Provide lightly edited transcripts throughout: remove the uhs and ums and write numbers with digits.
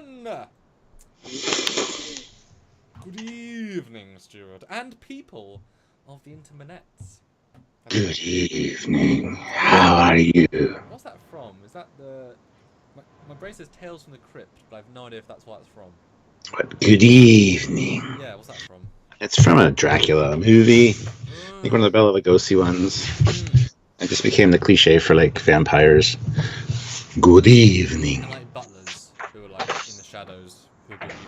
everyone! Good evening, Stuart, and people of the internets. Good evening. How are you? What's that from? Is that the... My brain says Tales from the Crypt, but I have no idea if that's what it's from. What? Good evening. Yeah, what's that from? It's from a Dracula movie. I think one of the Bela Lugosi ones. It just became the cliche for, like, vampires. Good evening. And, like, butlers, who were, like, in the shadows.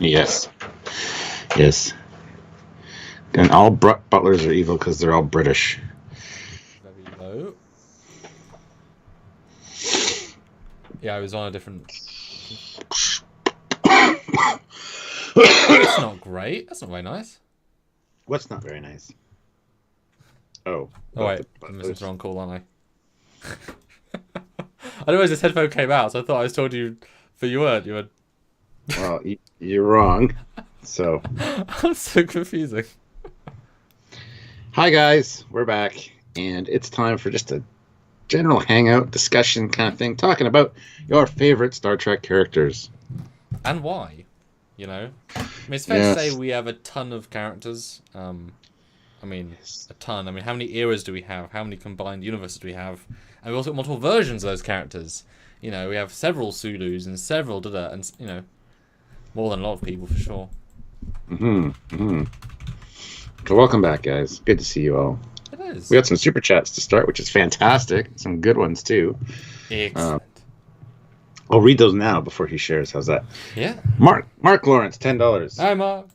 Yes. Yes. And all butlers are evil because they're all British. Very low. Yeah, I was on a different... That's not great. That's not very nice. What's not very nice? Oh. Oh, wait. I'm missing the wrong call, aren't I? I realised this headphone came out, so I thought I was told you, but you weren't. You were... Well, you're wrong. So. That's so confusing. Hi, guys. We're back. And it's time for just a general hangout discussion kind of thing, talking about your favorite Star Trek characters. And why. You know? I mean, it's fair to say we have a ton of characters. I mean, a ton. I mean, how many eras do we have? How many combined universes do we have? And we've also got multiple versions of those characters. You know, we have several Sulus and several Dada, and, you know, more than a lot of people for sure. So welcome back, guys. Good to see you all. It is. We got some super chats to start, which is fantastic. Some good ones, too. Excellent. I'll read those now before he shares. How's that? Yeah. Mark Lawrence, $10. Hi, Mark.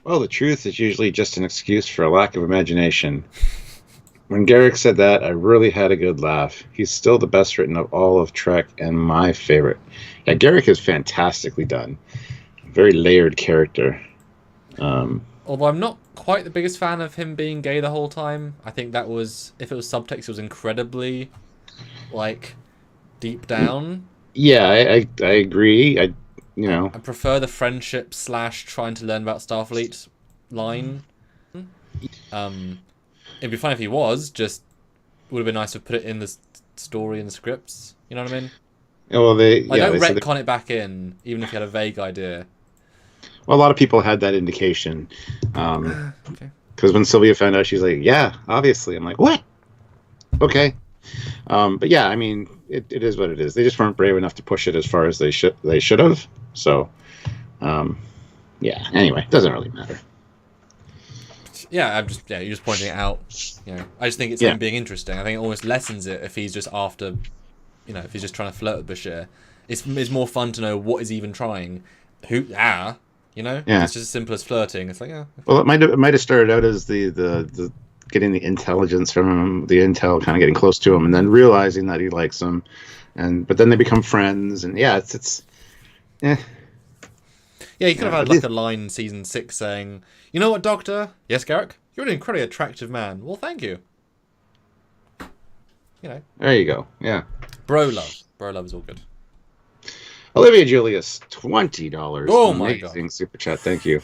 Well, the truth is usually just an excuse for a lack of imagination. When Garrick said that, I really had a good laugh. He's still the best written of all of Trek and my favorite. Yeah, Garrick is fantastically done. Very layered character. Although I'm not quite the biggest fan of him being gay the whole time. I think that was, if it was subtext, it was incredibly, like, deep down. Yeah, I agree. I prefer the friendship / trying to learn about Starfleet line. It'd be fun if he was, just would have been nice to put it in the story and the scripts. You know what I mean? Well, don't retcon it back in, even if you had a vague idea. Well, a lot of people had that indication. Because when Sylvia found out, she's like, yeah, obviously. I'm like, what? Okay. But yeah, I mean, it is what it is. They just weren't brave enough to push it as far as they should have. So, yeah. Anyway, doesn't really matter. Yeah, you're just pointing it out. You know, I just think it's him being interesting. I think it almost lessens it if he's just after, you know, if he's just trying to flirt with Bashir. It's more fun to know what is he even trying. You know, it's just as simple as flirting. It's like, well, it might have started out as the getting the intelligence from him, the intel kind of getting close to him, and then realizing that he likes him, but then they become friends, and it's. Yeah, you could have had like a line in season 6 saying, "You know what, Doctor? Yes, Garrick, you're an incredibly attractive man. Well, thank you." You know. There you go. Yeah. Bro love is all good. Olivia Julius, $20. Oh my God! Amazing super chat. Thank you.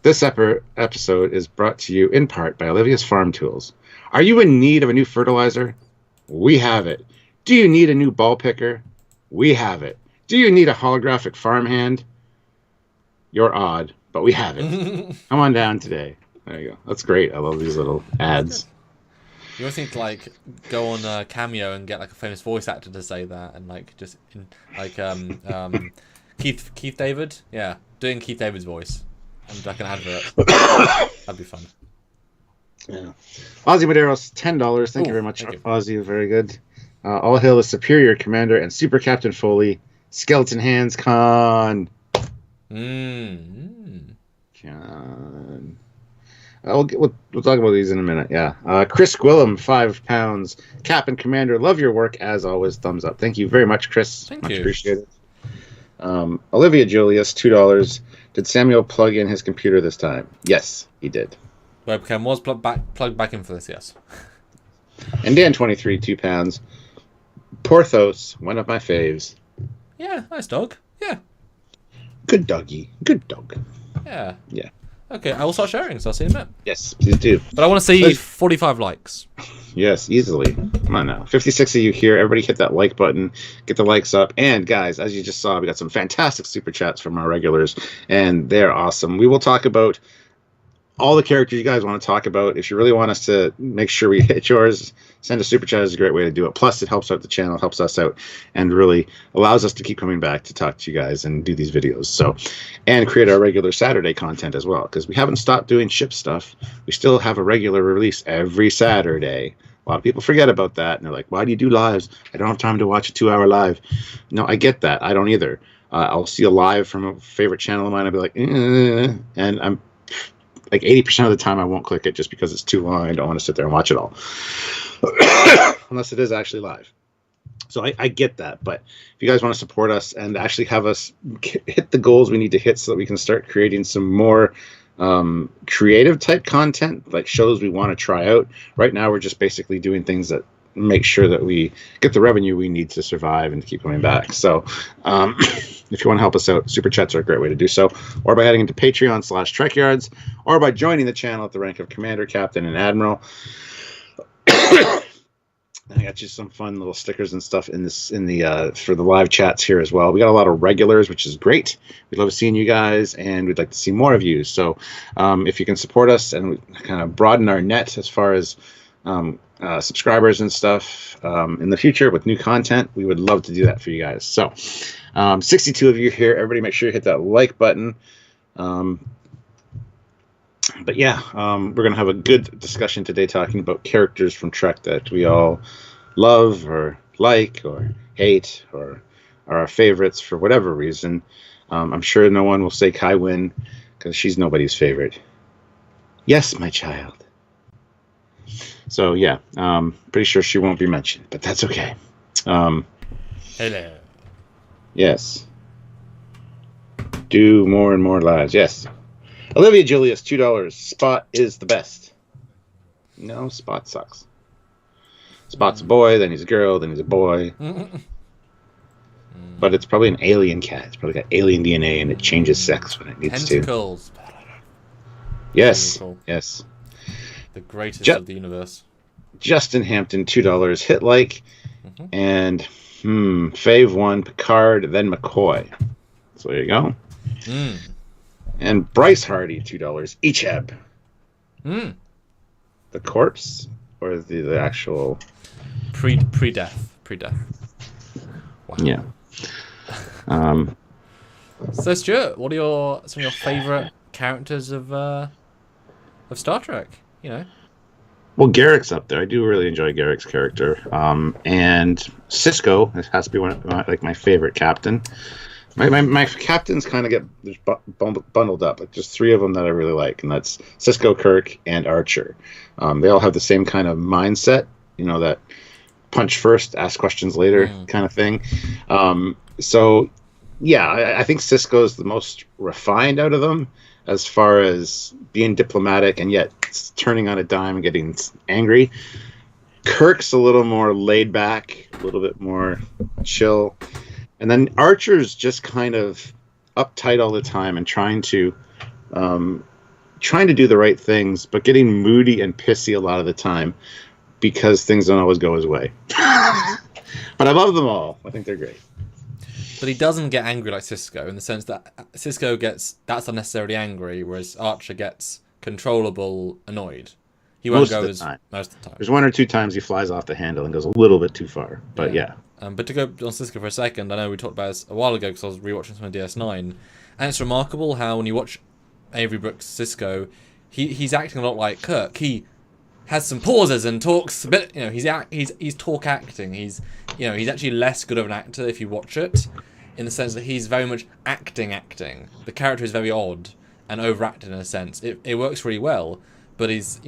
This episode is brought to you in part by Olivia's Farm Tools. Are you in need of a new fertilizer? We have it. Do you need a new ball picker? We have it. Do you need a holographic farmhand? You're odd, but we have it. Come on down today. There you go. That's great. I love these little ads. You always need to like go on Cameo and get like a famous voice actor to say that, and like just Keith David, doing Keith David's voice, and like an advert. That'd be fun. Yeah. Ozzy Maderos, $10. Thank you very much, Ozzy. Very good. All hail the Superior Commander and Super Captain Foley. Skeleton Hands Con. Con. We'll talk about these in a minute. Yeah. Chris Gwillem, £5. Captain Commander, love your work as always. Thumbs up. Thank you very much, Chris. Thank much you. Appreciated. Olivia Julius, $2. Did Samuel plug in his computer this time? Yes, he did. Webcam was plugged back in for this, yes. And Dan23, £2. Porthos, one of my faves. Yeah, nice dog. Yeah. Good doggy. Good dog. Yeah. Yeah. Okay, I will start sharing, so I'll see you in a minute. Yes, please do. But I want to see 45 likes. Yes, easily. Come on now. 56 of you here. Everybody hit that like button. Get the likes up. And guys, as you just saw, we got some fantastic super chats from our regulars, and they're awesome. We will talk about all the characters you guys want to talk about. If you really want us to make sure we hit yours, send a super chat is a great way to do it. Plus, it helps out the channel, helps us out, and really allows us to keep coming back to talk to you guys and do these videos. So, and create our regular Saturday content as well, because we haven't stopped doing ship stuff. We still have a regular release every Saturday. A lot of people forget about that, and they're like, why do you do lives? I don't have time to watch a 2-hour live. No, I get that. I don't either. I'll see a live from a favorite channel of mine. I'll be like, and I'm like 80% of the time I won't click it just because it's too long. I don't want to sit there and watch it all. Unless it is actually live. So I get that. But if you guys want to support us and actually have us hit the goals we need to hit so that we can start creating some more creative type content, like shows we want to try out. Right now we're just basically doing things that make sure that we get the revenue we need to survive and to keep coming back. So if you want to help us out, super chats are a great way to do so, or by heading into Patreon/Trekyards, or by joining the channel at the rank of Commander, Captain, and Admiral. I got you some fun little stickers and stuff in the for the live chats here as well. We got a lot of regulars, which is great. We love seeing you guys, and we'd like to see more of you. So if you can support us and kind of broaden our net as far as subscribers and stuff in the future with new content, we would love to do that for you guys. So 62 of you here. Everybody make sure you hit that like button. But yeah, we're going to have a good discussion today talking about characters from Trek that we all love or like or hate or are our favorites for whatever reason. I'm sure no one will say Kai Wynn because she's nobody's favorite. Yes, my child. So yeah, pretty sure she won't be mentioned, but that's okay. Hello. Yes. Do more and more lives. Yes. Olivia Julius, $2. Spot is the best. No, Spot sucks. Spot's a boy, then he's a girl, then he's a boy. But it's probably an alien cat. It's probably got alien DNA and it changes sex when it needs Tentacles. to. Yes. Cool. Yes. The greatest of the universe. Justin Hampton, $2. Hit like. And Fave 1, Picard, then McCoy. So there you go. And Bryce Hardy, $2. Icheb. The corpse or the actual pre-death. Wow. Yeah. So Stuart, what are some of your favorite characters of Star Trek? You know. Well, Garrick's up there. I do really enjoy Garrick's character. And Cisco has to be one of my favorite captain. My captains kind of get bundled up. Like just 3 of them that I really like, and that's Cisco, Kirk, and Archer. They all have the same kind of mindset, that punch first, ask questions later kind of thing. So, yeah, I think Cisco's the most refined out of them as far as being diplomatic and yet turning on a dime and getting angry. Kirk's a little more laid back, a little bit more chill. And then Archer's just kind of uptight all the time and trying to do the right things, but getting moody and pissy a lot of the time because things don't always go his way. But I love them all. I think they're great. But he doesn't get angry like Cisco in the sense that Cisco that's unnecessarily angry, whereas Archer gets controllable annoyed. He won't go most of the time. There's 1 or 2 times he flies off the handle and goes a little bit too far. But yeah. But to go on Cisco for a second, I know we talked about this a while ago because I was rewatching some of DS9, and it's remarkable how when you watch Avery Brooks' Cisco, he's acting a lot like Kirk. He has some pauses and talks a bit. He's talk acting. He's actually less good of an actor if you watch it, in the sense that he's very much acting. The character is very odd and overacted in a sense. It works really well, but he's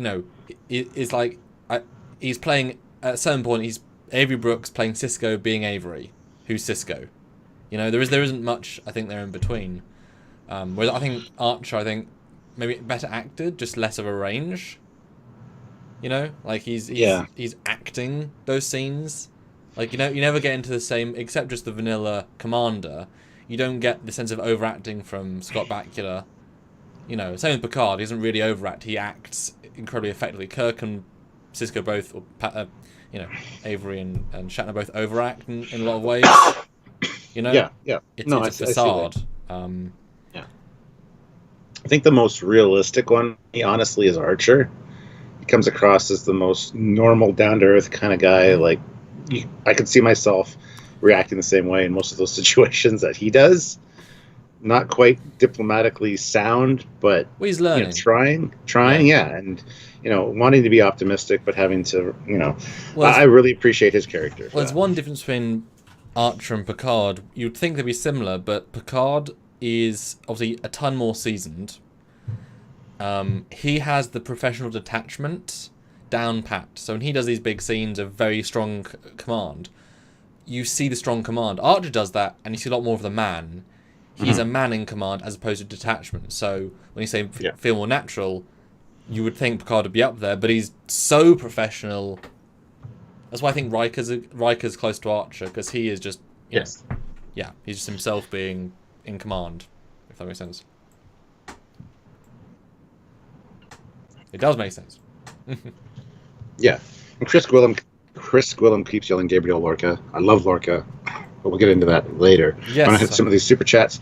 playing at a certain point. He's Avery Brooks playing Cisco being Avery, who's Cisco. There isn't much I think there in between. Whereas I think Archer, maybe better acted, just less of a range. He's acting those scenes. You never get into the same, except just the vanilla Commander. You don't get the sense of overacting from Scott Bakula You know, same with Picard. He doesn't really overact. He acts incredibly effectively. Kirk and Cisco both, you know, Avery and Shatner both overact in a lot of ways. You know, yeah. It's a facade. Yeah, I think the most realistic one, honestly, is Archer. He comes across as the most normal, down to earth kind of guy. Like, I could see myself reacting the same way in most of those situations that he does. Not quite diplomatically sound, but well, he's learning, trying, and wanting to be optimistic, but having to, I really appreciate his character. Well, there's one difference between Archer and Picard. You'd think they'd be similar, but Picard is obviously a ton more seasoned. He has the professional detachment down pat. So when he does these big scenes of very strong command, you see the strong command. Archer does that, and you see a lot more of the man. He's a man in command as opposed to detachment. So when you say feel more natural, you would think Picard would be up there, but he's so professional. That's why I think Riker's close to Archer, because he is just he's just himself being in command, if that makes sense. It does make sense. Yeah. And Chris Gwillem keeps yelling Gabriel Lorca. I love Lorca, but we'll get into that later. Yes. I'm going to hit some of these super chats.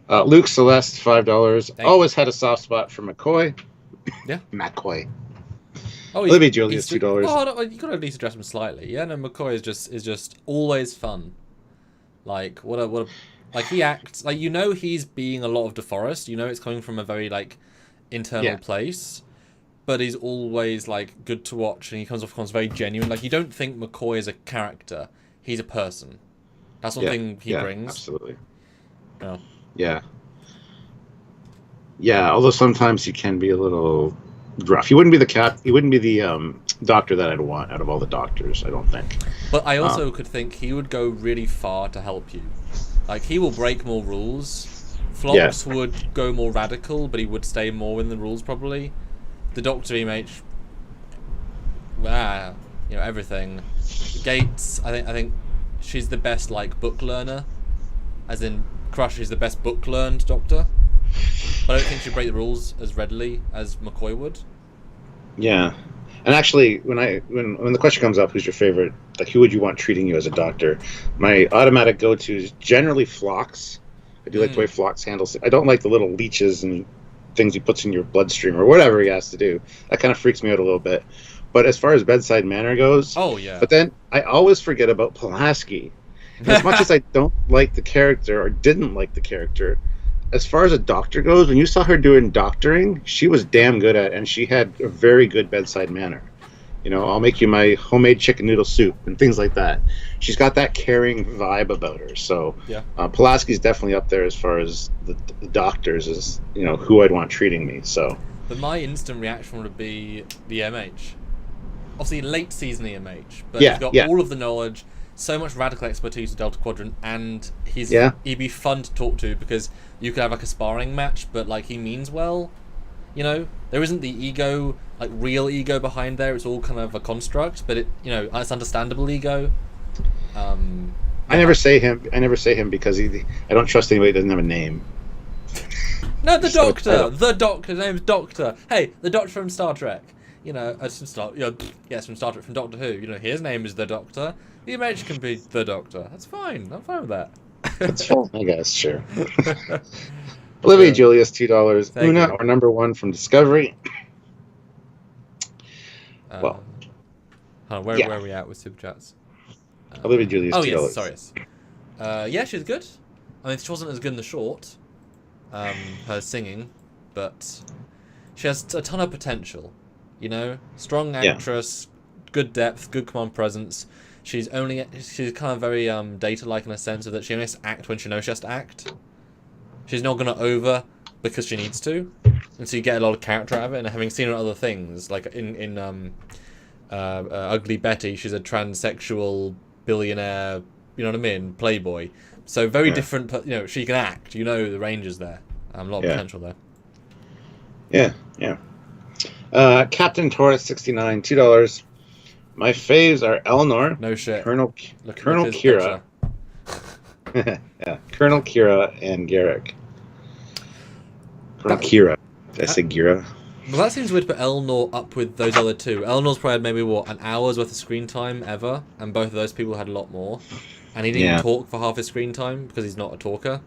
Luke Celeste, $5. Always had a soft spot for McCoy. Yeah. McCoy. Oh, Olivia Julius, $2. Oh, no, you got to at least address him slightly. Yeah, no, McCoy is just always fun. Like like he acts like he's being a lot of DeForest. It's coming from a very like internal place, but he's always like good to watch, and he comes very genuine. Like you don't think McCoy is a character; he's a person. That's one thing he brings. Absolutely. Yeah. Yeah. Yeah. Although sometimes he can be a little rough. He wouldn't be the doctor that I'd want out of all the doctors, I don't think. But I also could think he would go really far to help you. Like he will break more rules. Phlox would go more radical, but he would stay more within the rules probably. The Doctor EMH, everything. Gates, I think she's the best like book learner, as in Crush is the best book learned Doctor. But I don't think she'd break the rules as readily as McCoy would. Yeah. And actually, when the question comes up, who's your favorite? Like, who would you want treating you as a doctor? My automatic go-to is generally Phlox. I do like the way Phlox handles it. I don't like the little leeches and things he puts in your bloodstream or whatever he has to do. That kind of freaks me out a little bit. But as far as bedside manner goes, But then I always forget about Pulaski. As much as I don't like the character or didn't like the character, as far as a doctor goes, when you saw her doing doctoring, she was damn good at it, and she had a very good bedside manner. I'll make you my homemade chicken noodle soup and things like that. She's got that caring vibe about her. So Pulaski's definitely up there as far as the doctors as who I'd want treating me. So, but my instant reaction would be the MH. Obviously, late season EMH, but he's got all of the knowledge, so much radical expertise with Delta Quadrant, and he'd be fun to talk to because you could have like a sparring match, but like he means well. There isn't the ego, like real ego behind there. It's all kind of a construct, but it's understandable ego. I never say him because I don't trust anybody that doesn't have a name. No, the Doctor. The Doctor. His name's Doctor. Hey, the Doctor from Star Trek. From Star Trek, from Doctor Who. His name is the Doctor. The image can be the Doctor. That's fine. I'm fine with that. That's fine, I guess. Sure. Olivia Julius, $2. Una, our number one from Discovery. Where are we at with super chats? Olivia Julius, $2. Yes, sorry. She's good. I mean, she wasn't as good in the short, her singing, but she has a ton of potential. Strong actress, good depth, good command presence. She's kind of very Data-like in a sense of that she only has to act when she knows she has to act. She's not going to over because she needs to, and so you get a lot of character out of it. And having seen her in other things, like in Ugly Betty, she's a transsexual billionaire, playboy. So very different. She can act. The range is there. A lot of potential there. Yeah. Captain Taurus, $69, $2. My faves are Eleanor. No shit. Colonel Kira. Colonel Kira and Garrick. Colonel Kira. Did I say Gira? Well, that seems weird to put Elnor up with those other two. Elnor's probably had maybe, an hour's worth of screen time ever, and both of those people had a lot more. And he didn't even talk for half his screen time, because he's not a talker.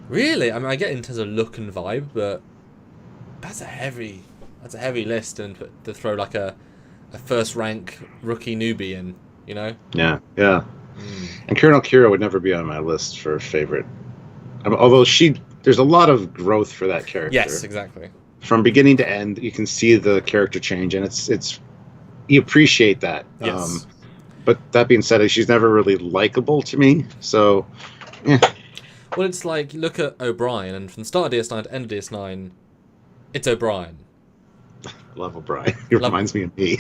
Really? I mean, I get in terms of look and vibe, but that's a heavy list, and to throw like a first-rank rookie newbie in, you know? Yeah. And Colonel Kira would never be on my list for favorite. Although there's a lot of growth for that character. Yes, exactly. From beginning to end, you can see the character change, and it's you appreciate that. Yes. But that being said, she's never really likable to me. So, yeah. Well, it's like, look at O'Brien, and from the start of DS9 to end of DS9, it's O'Brien. Love O'Brien. He reminds me of me.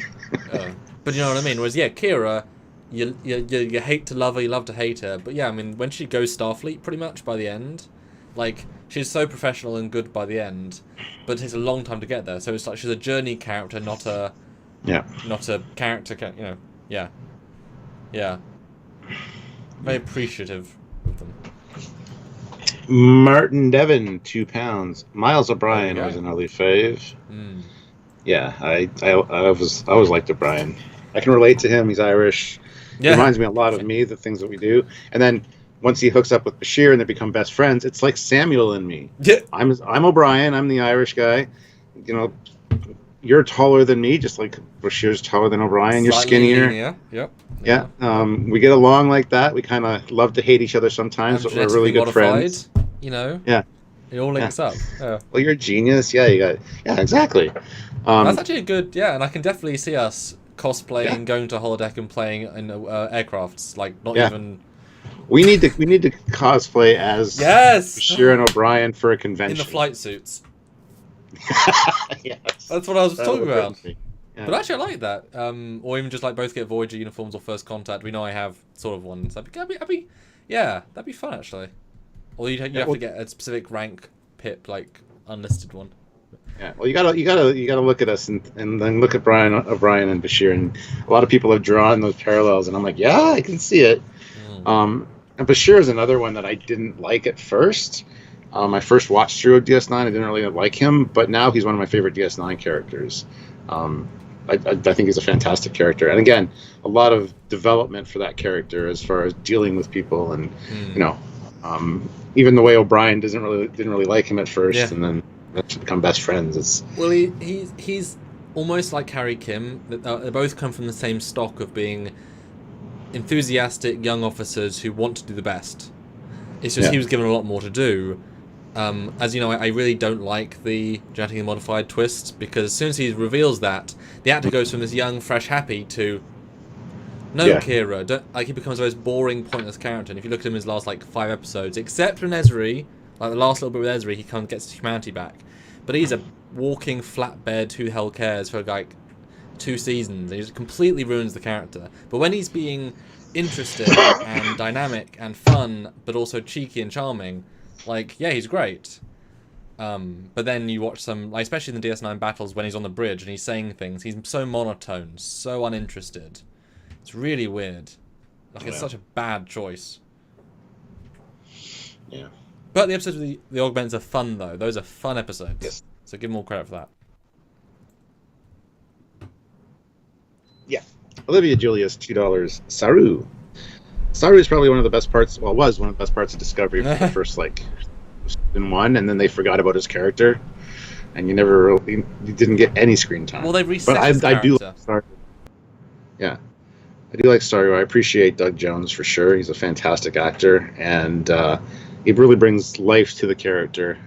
But you know what I mean? Whereas, Kira, you hate to love her, you love to hate her. But yeah, I mean, when she goes Starfleet, pretty much, by the end, like, she's so professional and good by the end, but it takes a long time to get there. So it's like she's a journey character, not a character, you know. Yeah. Very appreciative of them. Martin Devon, 2 pounds. Miles O'Brien was an early fave. Yeah, I always liked O'Brien. I can relate to him. He's Irish. He reminds me a lot of me, the things that we do. And then once he hooks up with Bashir and they become best friends, it's like Samuel and me. Yeah. I'm O'Brien. I'm the Irish guy. You know, you're taller than me, just like Bashir's taller than O'Brien. You're skinnier. Yeah. We get along like that. We kind of love to hate each other sometimes, but we're really good friends. You know. Yeah. It all links up. Yeah. Well, you're a genius. Yeah, exactly. That's actually a good. Yeah, and I can definitely see us cosplaying, going to holodeck and playing in aircrafts. Like not even. We need to cosplay as Bashir and O'Brien for a convention in the flight suits. Yes. That's what I was talking about. Yeah. But actually, I like that. Or even just like both get Voyager uniforms or First Contact. We know I have sort of one. So that'd be fun actually. Or you have to get a specific rank pip, like unlisted one. Yeah. Well, you gotta look at us and then look at Brian O'Brien and Bashir, and a lot of people have drawn those parallels, and I'm like, yeah, I can see it. And Bashir is another one that I didn't like at first. My first watch through of DS9, I didn't really like him, but now he's one of my favorite DS9 characters. I think he's a fantastic character, and again, a lot of development for that character as far as dealing with people, and you know, even the way O'Brien didn't really like him at first, and then become best friends. He's almost like Harry Kim. They both come from the same stock of being enthusiastic young officers who want to do the best. It's just he was given a lot more to do. As you know, I really don't like the genetically modified twist, because as soon as he reveals that, the actor goes from this young, fresh, happy to Kira. He becomes the most boring, pointless character. And if you look at him in his last 5 episodes, except when Ezri, like the last little bit with Ezri, he kind of gets his humanity back. But he's a walking flatbed. Who the hell cares for 2 seasons? He just completely ruins the character. But when he's being interesting and dynamic and fun, but also cheeky and charming, he's great. But then you watch some, especially in the DS9 battles when he's on the bridge and he's saying things, he's so monotone, so uninterested. It's really weird. It's such a bad choice. Yeah. But the episodes with the augments are fun, though. Those are fun episodes. Yes. So give them all credit for that. Yeah. Olivia Julius, $2. Saru. Saru is probably one of the best parts. Well, was one of the best parts of Discovery for the first season 1, and then they forgot about his character, and you didn't get any screen time. Well, they've reset his I do character. like Saru. Yeah, I do like Saru. I appreciate Doug Jones for sure. He's a fantastic actor, and he really brings life to the character.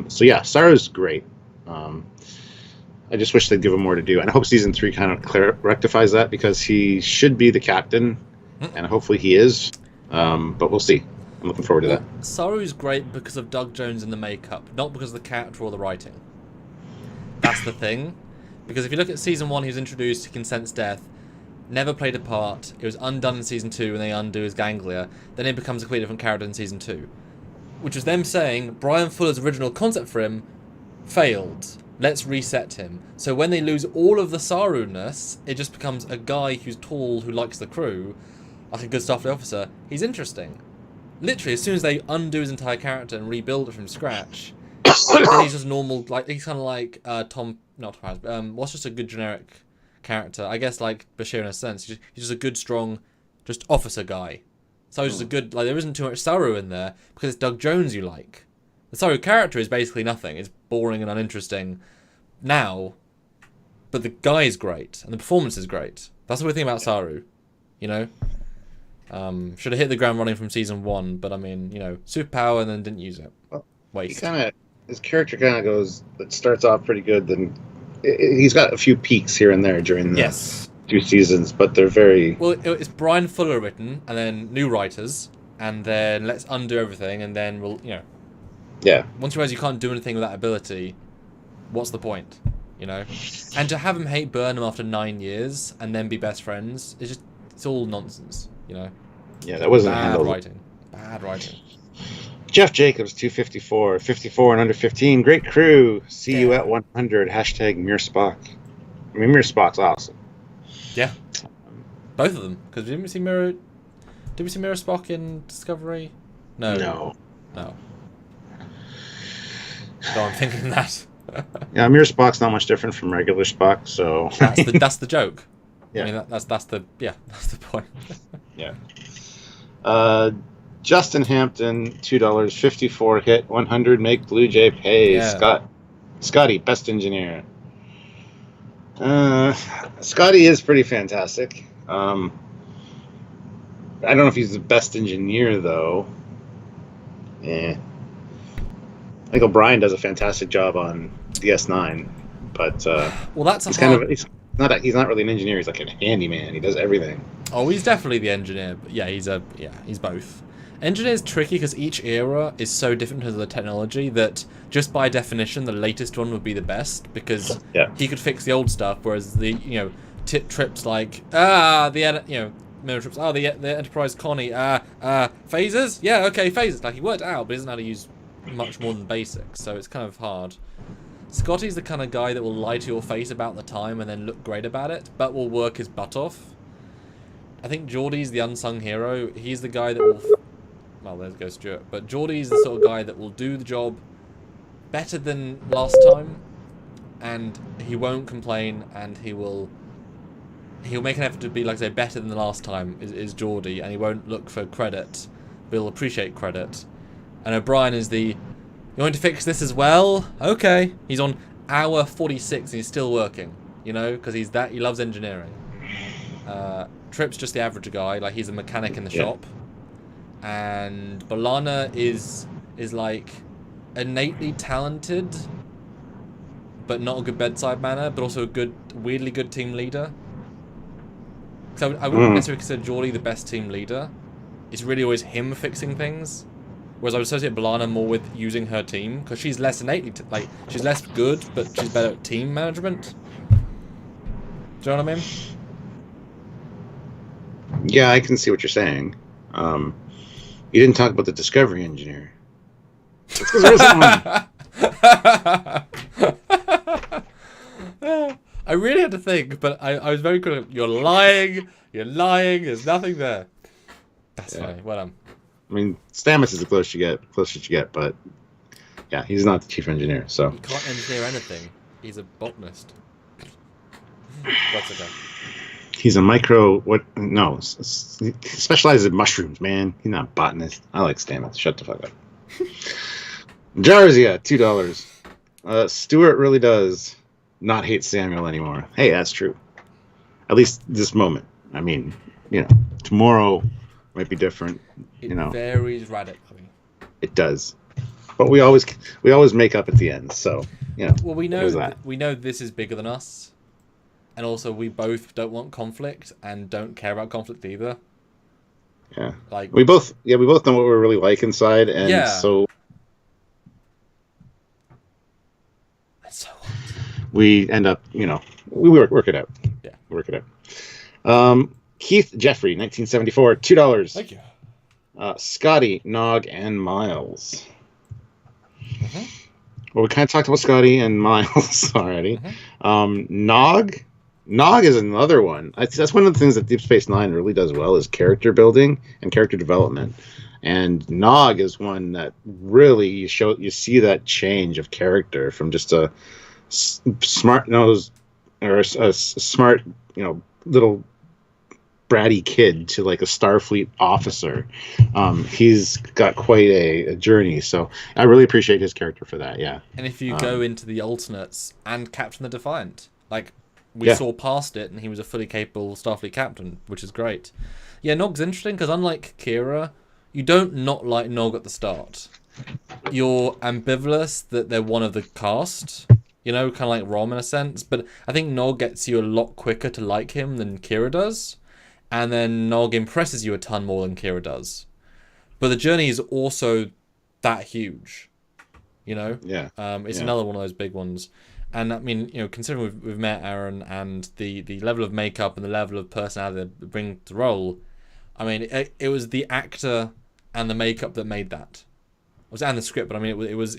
Saru's great. I just wish they'd give him more to do, and I hope season 3 kind of rectifies that, because he should be the captain. And hopefully he is, but we'll see. I'm looking forward to that. Saru's great because of Doug Jones and the makeup, not because of the character or the writing. That's the thing. Because if you look at season 1, he was introduced, he can sense death, never played a part, it was undone in season 2 when they undo his ganglia, then he becomes a completely different character in season 2. Which is them saying, Brian Fuller's original concept for him failed. Let's reset him. So when they lose all of the Saru-ness, it just becomes a guy who's tall, who likes the crew, like a good Starfleet officer. He's interesting. Literally, as soon as they undo his entire character and rebuild it from scratch, then he's just normal. Like he's kind of like Tom, not Tom Hanks. What's just a good generic character? I guess like Bashir in a sense. He's just a good, strong, just officer guy. So he's just a good. Like there isn't too much Saru in there because it's Doug Jones you like. The Saru character is basically nothing. It's boring and uninteresting now, but the guy is great and the performance is great. That's the weird thing about Saru, you know. Should have hit the ground running from season 1, but I mean, you know, superpower and then didn't use it. Waste. His character kind of goes. It starts off pretty good, then he's got a few peaks here and there during the 2 seasons, but they're very well. It's Brian Fuller written, and then new writers, and then let's undo everything, and then we'll, you know. Yeah. Once you realize you can't do anything with that ability, what's the point? You know? And to have him hate Burnham after 9 years and then be best friends, it's all nonsense, you know? Yeah, that wasn't handled. Bad writing. Jeff Jacobs, 254, 54 and under 15. Great crew. See you at 100. Hashtag Mere Spock. I mean, Mere Spock's awesome. Yeah. Both of them. Because did we see Mirror Spock in Discovery? No. So I'm thinking that. Yeah, Mirror Spock's not much different from regular Spock, so that's the joke. Yeah. I mean that's the point. Yeah. Justin Hampton, $2, 54 hit, 100 make Blue Jay pay. Yeah. Scotty, best engineer. Scotty is pretty fantastic. I don't know if he's the best engineer though. Yeah. I think O'Brien does a fantastic job on DS9, but well, that's he's not really an engineer. He's like a handyman. He does everything. Oh, he's definitely the engineer. But yeah, he's both. Engineer's tricky because each era is so different in terms of the technology that just by definition, the latest one would be the best because he could fix the old stuff, whereas the trips like mirror trips. Oh, the Enterprise Connie. Phasers. Yeah, okay, phasers. Like he worked it out, but he doesn't know how to use much more than basics, so it's kind of hard. Scotty's the kind of guy that will lie to your face about the time and then look great about it, but will work his butt off. I think Geordie's the unsung hero. He's the guy that will... Well, there goes Stuart. But Geordie's the sort of guy that will do the job better than last time, and he won't complain, and he'll make an effort to be, like I say, better than the last time, is Geordie, and he won't look for credit, but he'll appreciate credit. And O'Brien is you're going to fix this as well? Okay. He's on hour 46 and he's still working, you know, because he loves engineering. Trip's just the average guy, like he's a mechanic in the shop. And B'Elanna is like innately talented, but not a good bedside manner, but also a weirdly good team leader. So I wouldn't necessarily consider Geordie the best team leader. It's really always him fixing things. Whereas I would associate B'Elanna more with using her team, because she's less innately, she's less good, but she's better at team management. Do you know what I mean? Yeah, I can see what you're saying. You didn't talk about the Discovery engineer. It's because there's someone. I really had to think, but I was very critical. You're lying. There's nothing there. That's funny. Well done. I mean, Stamets is the closest you get, but yeah, he's not the chief engineer, so... He can't engineer anything. He's a botanist. That's okay. He's a micro... No, he specializes in mushrooms, man. He's not a botanist. I like Stamets. Shut the fuck up. Jarzia, $2. Stuart really does not hate Samuel anymore. Hey, that's true. At least this moment. I mean, tomorrow might be different. It varies radically. It does, but we always make up at the end. So Well, we know this is bigger than us, and also we both don't want conflict and don't care about conflict either. Yeah, we both know what we're really like inside, and so we end up, we work it out. Yeah, work it out. Keith Jeffrey, 1974, $2. Thank you. Scotty, Nog, and Miles. Well, we kind of talked about Scotty and Miles already. Nog, Nog is another one. That's one of the things that Deep Space Nine really does well is character building and character development. And Nog is one that really you see that change of character from just a smart nose or a smart little bratty kid to like a Starfleet officer. He's got quite a journey, so I really appreciate his character for that. Yeah. And if you go into the alternates and Captain the Defiant, like we saw past it, and he was a fully capable Starfleet captain, which is great. Yeah, Nog's interesting because unlike Kira, you don't not like Nog at the start. You're ambivalent that they're one of the cast, kind of like Rom in a sense. But I think Nog gets you a lot quicker to like him than Kira does. And then Nog impresses you a ton more than Kira does. But the journey is also that huge, Yeah. It's another one of those big ones. And I mean, considering we've met Aaron and the level of makeup and the level of personality they bring to the role, I mean, it was the actor and the makeup that made that. It was and the script, but I mean, it was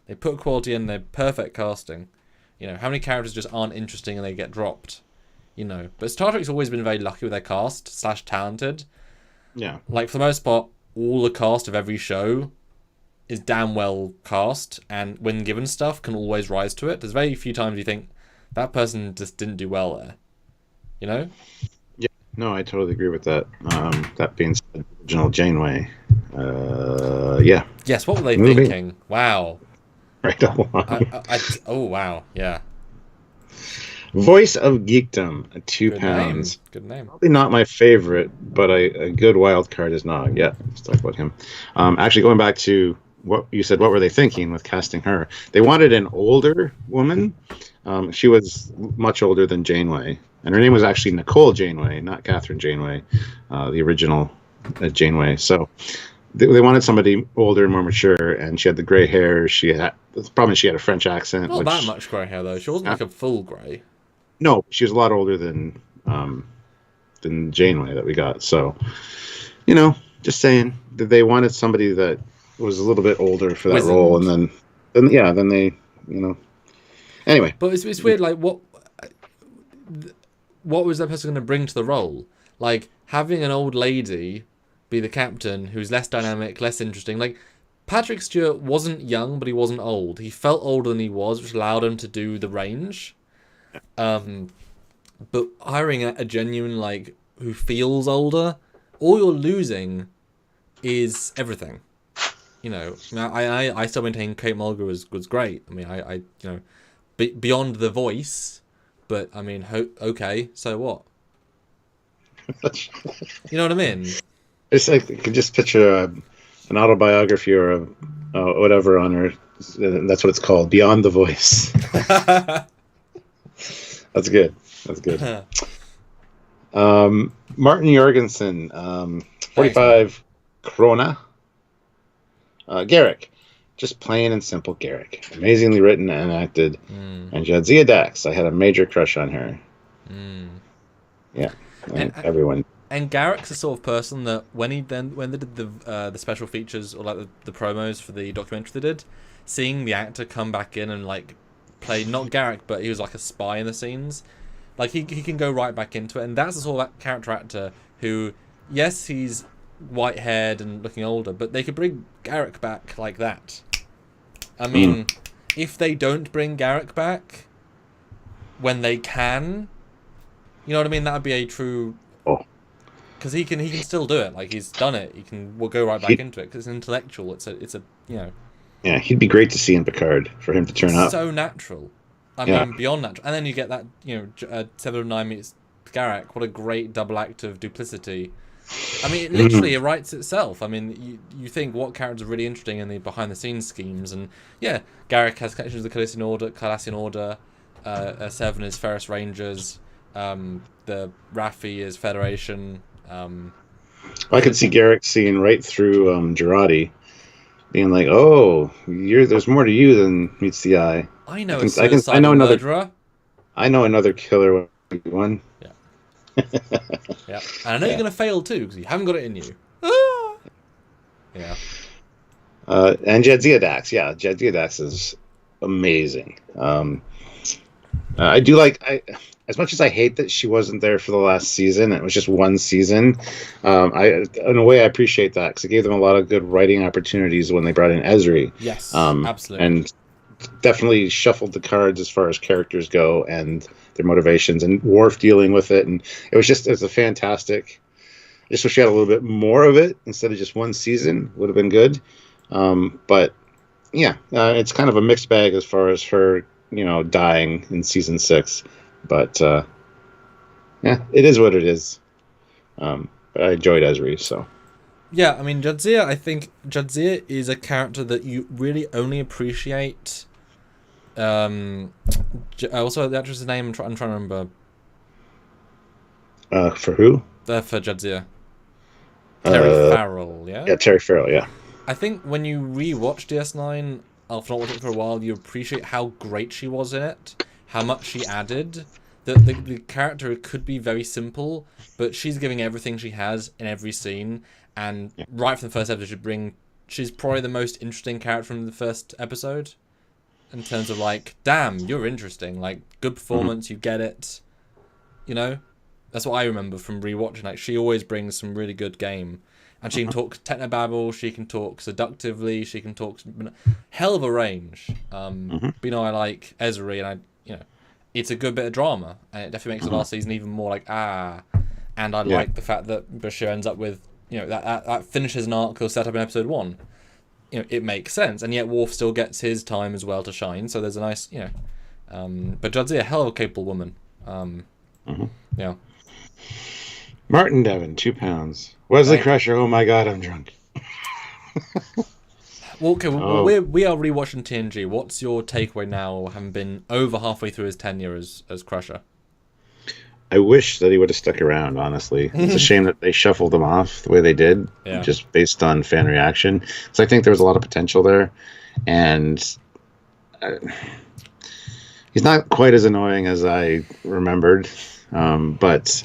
they put quality in, they're perfect casting. How many characters just aren't interesting and they get dropped? But Star Trek's always been very lucky with their cast / talented. Yeah. Like, for the most part, all the cast of every show is damn well cast, and when given stuff, can always rise to it. There's very few times you think, that person just didn't do well there. Yeah. No, I totally agree with that. That being said, original Janeway. Yeah. Yes, what were they thinking? Wow. Right along. Oh, wow. Yeah. Voice of Geekdom, 2 pounds. Good name. Probably not my favorite, but a good wild card is Nog. Yeah, let's talk about him. Actually, going back to what you said, what were they thinking with casting her? They wanted an older woman. She was much older than Janeway, and her name was actually Nicole Janeway, not Catherine Janeway, the original Janeway. So they wanted somebody older, more mature, and she had the gray hair. The problem is she had a French accent. Not that much gray hair though. She wasn't like a full gray. No, she was a lot older than Janeway that we got. So, just saying that they wanted somebody that was a little bit older for that role, and then they, Anyway, but it's weird. Like, what was that person going to bring to the role? Like, having an old lady be the captain who's less dynamic, less interesting. Like, Patrick Stewart wasn't young, but he wasn't old. He felt older than he was, which allowed him to do the range. But hiring a genuine, who feels older, all you're losing is everything. I still maintain Kate Mulgrew was great. I mean, I beyond the voice, but I mean, okay, so what? You know what I mean? It's like you can just picture an autobiography or whatever on her. That's what it's called, Beyond the Voice. That's good. Martin Jorgensen, 45 krona. Garrick, just plain and simple Garrick. Amazingly written and acted. And Jadzia Dax, I had a major crush on her. Yeah, and everyone. And Garrick's the sort of person that when they did the special features or the promos for the documentary they did, seeing the actor come back in and play not Garrick, but he was like a spy in the scenes. Like he can go right back into it, and that's the sort of character actor who, yes, he's white haired and looking older, but they could bring Garrick back like that. I mean, if they don't bring Garrick back when they can, you know what I mean? That would be a true. Because he can still do it. Like he's done it. We'll go right back into it because it's intellectual. It's a. Yeah, he'd be great to see in Picard for him to turn up. So natural. I mean, beyond natural. And then you get that, 7 of 9 meets Garrick. What a great double act of duplicity. I mean, it writes itself. I mean, you think what characters are really interesting in the behind-the-scenes schemes. And, yeah, Garrick has connections with the Cardassian Order. 7 is Ferris Rangers. The Raffi is Federation. I could see Garrick seeing right through Girardi. Being like, oh, there's more to you than meets the eye. I know murderer. I know another killer one. Yeah. Yeah. And I know you're going to fail too, because you haven't got it in you. Yeah. And Jadzia Dax. Yeah, Jadzia Dax is amazing. I do as much as I hate that she wasn't there for the last season. It was just one season. In a way, I appreciate that because it gave them a lot of good writing opportunities when they brought in Ezri. Yes, absolutely. And definitely shuffled the cards as far as characters go and their motivations, and Worf dealing with it. And it was a fantastic. I just wish we had a little bit more of it instead of just one season. Would have been good. But yeah, it's kind of a mixed bag as far as her, dying in season 6. But yeah, it is what it is. But I enjoyed Ezri, so. Yeah, I mean, Jadzia, I think Jadzia is a character that you really only appreciate. Also, the actress's name, I'm trying to remember. For who? For Jadzia. Terry Farrell, yeah? Yeah, Terry Farrell, yeah. I think when you re-watch DS9, after not watching it for a while, you appreciate how great she was in it, how much she added. The character could be very simple, but she's giving everything she has in every scene, and right from the first episode, she's probably the most interesting character from the first episode, in terms of damn, you're interesting, good performance, you get it, That's what I remember from rewatching. She always brings some really good game. And she can talk technobabble, she can talk seductively, she can talk hell of a range. But I like Ezri, and it's a good bit of drama, and it definitely makes the last season even more And I like the fact that Bashir ends up with that finishes an arc that was set up in episode 1. It makes sense, and yet Worf still gets his time as well to shine. So there's a nice but Judd's a hell of a capable woman. Yeah. Martin Devon, 2 pounds. Wesley Crusher, oh my god, I'm drunk. Well, okay, we are rewatching TNG. What's your takeaway now, having been over halfway through his tenure as Crusher? I wish that he would have stuck around, honestly. It's a shame that they shuffled him off the way they did, just based on fan reaction. So I think there was a lot of potential there. And he's not quite as annoying as I remembered. But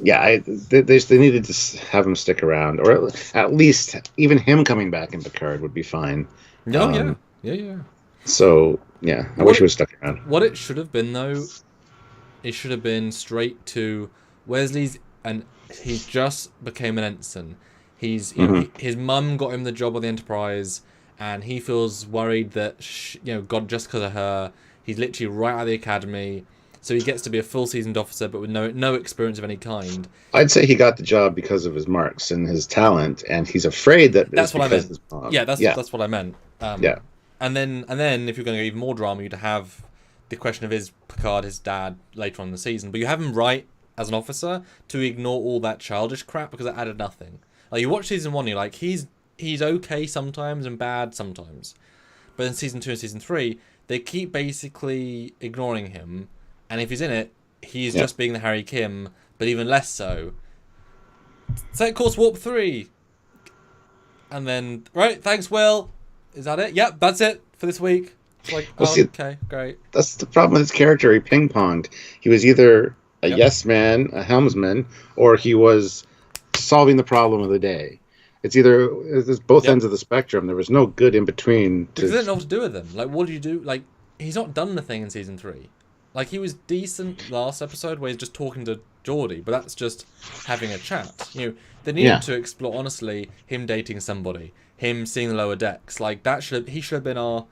yeah, they needed to have him stick around, or at least even him coming back in Picard would be fine. No, yeah. So yeah, I wish he was stuck around. What it should have been though, it should have been straight to Wesley's, and he just became an ensign. He's his mum got him the job on the Enterprise, and he feels worried that God, just because of her, he's literally right out of the academy. So he gets to be a full seasoned officer, but with no experience of any kind. I'd say he got the job because of his marks and his talent, and he's afraid that that's what I meant. That's what I meant. Yeah. And then if you're going to go even more drama, you'd have the question of is Picard his dad later on in the season, but you have him right as an officer to ignore all that childish crap because it added nothing. You watch season 1, you're like, he's okay sometimes and bad sometimes, but in season 2 and season 3, they keep basically ignoring him. And if he's in it, he's just being the Harry Kim, but even less so. Set course warp 3. And then, right, thanks, Will. Is that it? Yep, that's it for this week. It's okay, great. That's the problem with his character. He ping-ponged. He was either a yes man, a helmsman, or he was solving the problem of the day. It's both ends of the spectrum. There was no good in between. Because they didn't know what to do with him. What do you do? He's not done the thing in season 3. He was decent last episode where he's just talking to Geordi, but that's just having a chat. They needed to explore, honestly, him dating somebody, him seeing the lower decks. He should have been our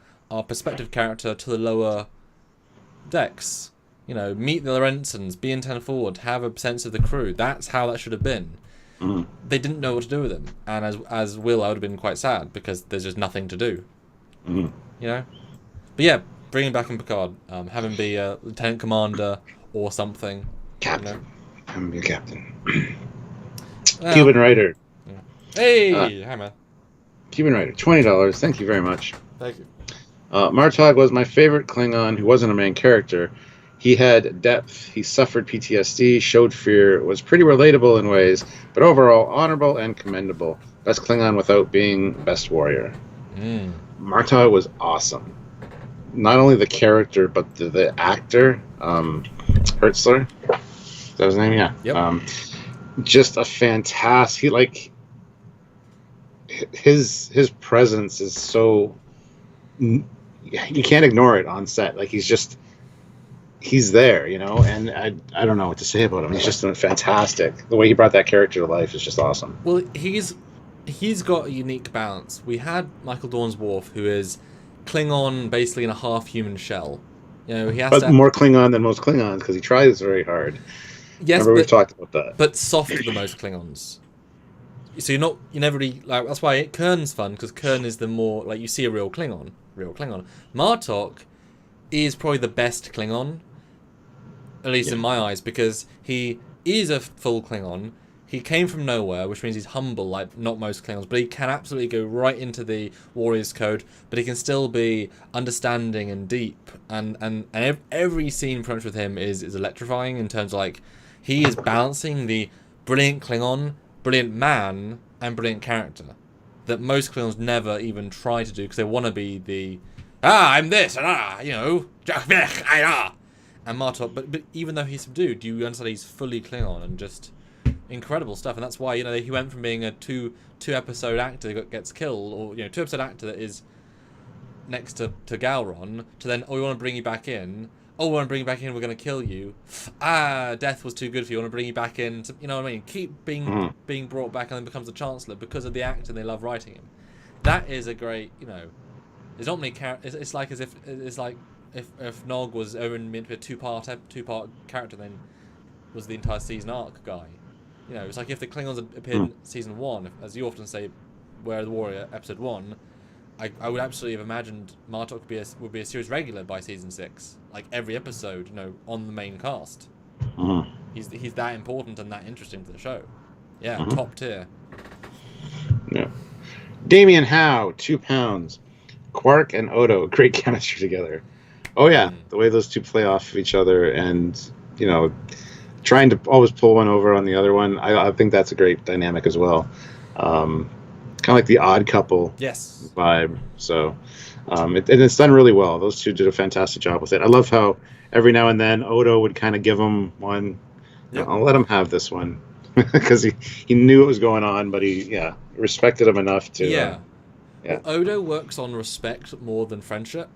perspective character to the lower decks. Meet the Lorenzens, be in 10 forward, have a sense of the crew. That's how that should have been. They didn't know what to do with him. And as Will, I would have been quite sad because there's just nothing to do. But yeah, bring him back in Picard. Have him be a lieutenant commander or something. Captain. Have him be a captain. Cuban writer. Yeah. Hey, hi man. Cuban writer, $20. Thank you very much. Thank you. Martog was my favorite Klingon who wasn't a main character. He had depth. He suffered PTSD, showed fear, was pretty relatable in ways, but overall honorable and commendable. Best Klingon without being best warrior. Martog was awesome. Not only the character, but the actor, Hertzler. Is that his name? Yeah. Yep. Just a fantastic. His presence is so. You can't ignore it on set. He's he's there, and I don't know what to say about him. He's just fantastic. The way he brought that character to life is just awesome. Well, he's got a unique balance. We had Michael Dorn's Worf, who is Klingon, basically in a half-human shell. He has more Klingon than most Klingons because he tries very hard. Yes, remember we've talked about that. But softer than most Klingons. So you never really like. That's why Kern's fun, because Kern is the more like you see a real Klingon. Martok is probably the best Klingon, at least in my eyes, because he is a full Klingon. He came from nowhere, which means he's humble, like not most Klingons, but he can absolutely go right into the Warriors Code, but he can still be understanding and deep, and every scene pretty much with him is electrifying in terms of like, he is balancing the brilliant Klingon, brilliant man, and brilliant character that most Klingons never even try to do, because they want to be the, I'm this, and and Martok, but even though he's subdued, you understand he's fully Klingon and just incredible stuff, and that's why he went from being a two episode actor that gets killed, or 2 episode actor that is next to Galron, to then we want to bring you back in. We want to bring you back in. We're going to kill you. Death was too good for you. We want to bring you back in. You know what I mean? Keep being brought back, and then becomes the Chancellor because of the actor. And they love writing him. That is a great. There's not many characters. It's like if Nog was meant to be a two-part character, then was the entire season arc guy. It's like if the Klingons had appeared in season 1, as you often say, Where the Warrior, episode 1, I would absolutely have imagined Martok would be a series regular by season 6, like every episode, on the main cast. He's that important and that interesting to the show. Yeah, top tier. Yeah. Damien Howe, 2 pounds. Quark and Odo, great chemistry together. Oh yeah, the way those two play off of each other, and trying to always pull one over on the other one. I think that's a great dynamic as well. Kind of like the Odd Couple vibe. So it's done really well. Those two did a fantastic job with it. I love how every now and then Odo would kind of give him one. I'll let him have this one because he knew what was going on, but he respected him enough to. Well, Odo works on respect more than friendship.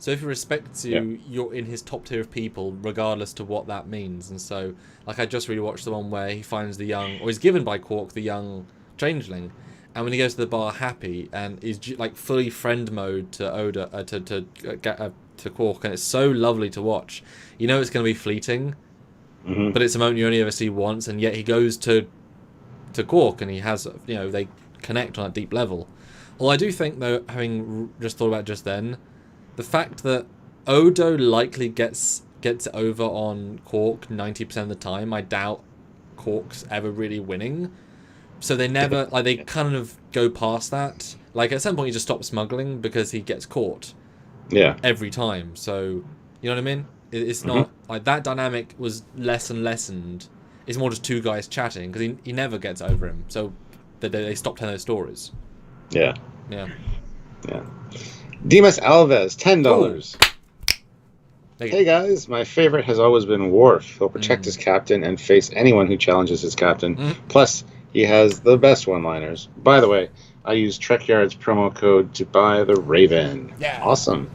So if he respects you, you're in his top tier of people, regardless to what that means. And so, like, I just really watched the one where he finds the young, or he's given by Quark the young changeling, and when he goes to the bar happy and is like fully friend mode to Odo, to Quark, and it's so lovely to watch. It's going to be fleeting, but it's a moment you only ever see once, and yet he goes to Quark, and he has, they connect on a deep level. Well, I do think though, having just thought about it just then, the fact that Odo likely gets it over on Quark 90% of the time, I doubt Quark's ever really winning. So they never, they kind of go past that. Like, at some point, he just stops smuggling because he gets caught. Yeah. Every time. So, you know what I mean? It's not, like, that dynamic was less and lessened. It's more just two guys chatting, because he never gets over him. So they stop telling those stories. Yeah. Yeah. Yeah. Dimas Alves, $10. Hey guys, my favorite has always been Worf. He'll protect his captain and face anyone who challenges his captain. Plus, he has the best one-liners. By the way, I use Trekyards promo code to buy the Raven. Yeah. Awesome.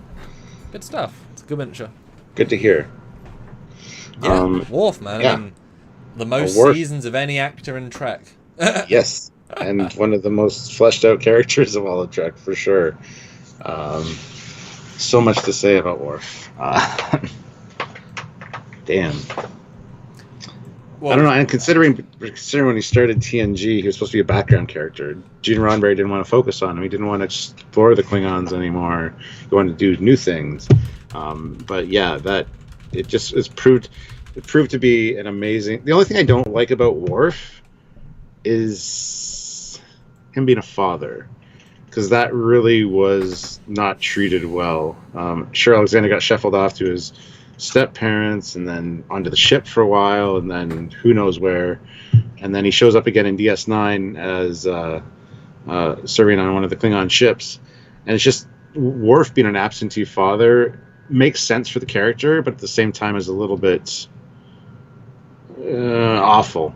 Good stuff. It's a good miniature. Good to hear. Yeah, Worf, man. Yeah. I mean, the most seasons of any actor in Trek. Yes, and one of the most fleshed out characters of all of Trek, for sure. So much to say about Worf. Damn. Well, I don't know. And considering when he started TNG, he was supposed to be a background character. Gene Roddenberry didn't want to focus on him. He didn't want to explore the Klingons anymore. He wanted to do new things. But yeah, that it proved to be an amazing. The only thing I don't like about Worf is him being a father, because that really was not treated well. Sure, Alexander got shuffled off to his step-parents and then onto the ship for a while, and then who knows where. And then he shows up again in DS9 as serving on one of the Klingon ships. And it's just, Worf being an absentee father makes sense for the character, but at the same time is a little bit awful.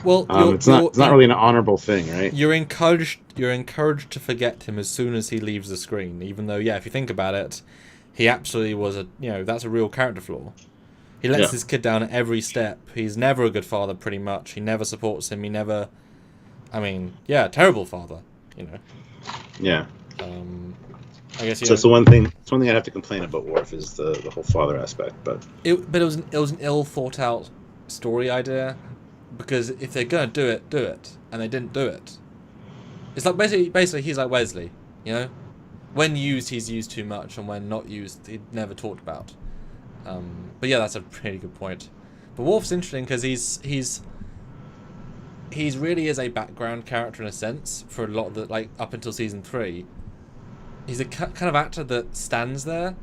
Well, it's not really an honorable thing, right? You're encouraged to forget him as soon as he leaves the screen, even though, if you think about it, he absolutely was that's a real character flaw. He lets his kid down at every step. He's never a good father, pretty much. He never supports him. He never... I mean, yeah, terrible father, you know. Yeah. I guess, so it's the one thing. It's one thing I have to complain about Worf is the whole father aspect, but it was an ill thought out story idea, because if they're gonna do it, and they didn't do it. It's like basically he's like Wesley, you know. When used, he's used too much, and when not used, he'd never talked about. But yeah, that's a pretty good point. But Worf's interesting because he's really is a background character in a sense for a lot of the, like, up until season 3. He's a kind of actor that stands there,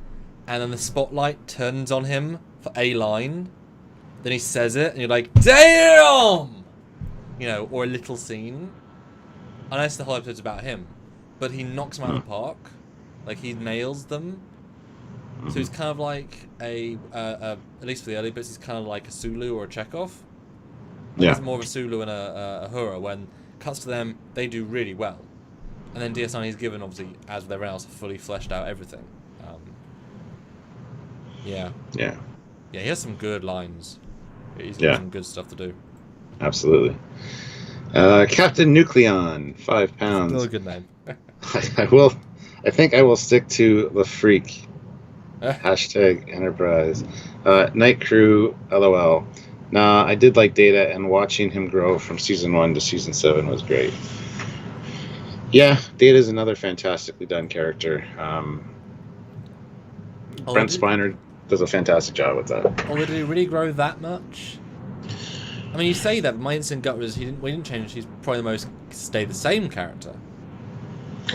and then the spotlight turns on him for a line, then he says it, and you're like, damn! You know, or a little scene. Unless the whole episode's about him. But he knocks them out of the park. Like, he nails them. So he's kind of like at least for the early bits, he's kind of like a Sulu or a Chekhov. He's more of a Sulu and a Uhura. When it cuts to them, they do really well. And then DS9, he's given, obviously, as with everyone else, fully fleshed out everything. Yeah, he has some good lines. He's got some good stuff to do. Absolutely. Captain Nucleon, £5. Still a good name. I think I will stick to the Freak. Hashtag Enterprise. Night Crew, LOL. Nah, I did like Data, and watching him grow from season 1 to season 7 was great. Yeah, Data is another fantastically done character. Brent Spiner does a fantastic job with that. Did he really grow that much? I mean, you say that, but my instant gut was we didn't change. He's probably the most stay the same character,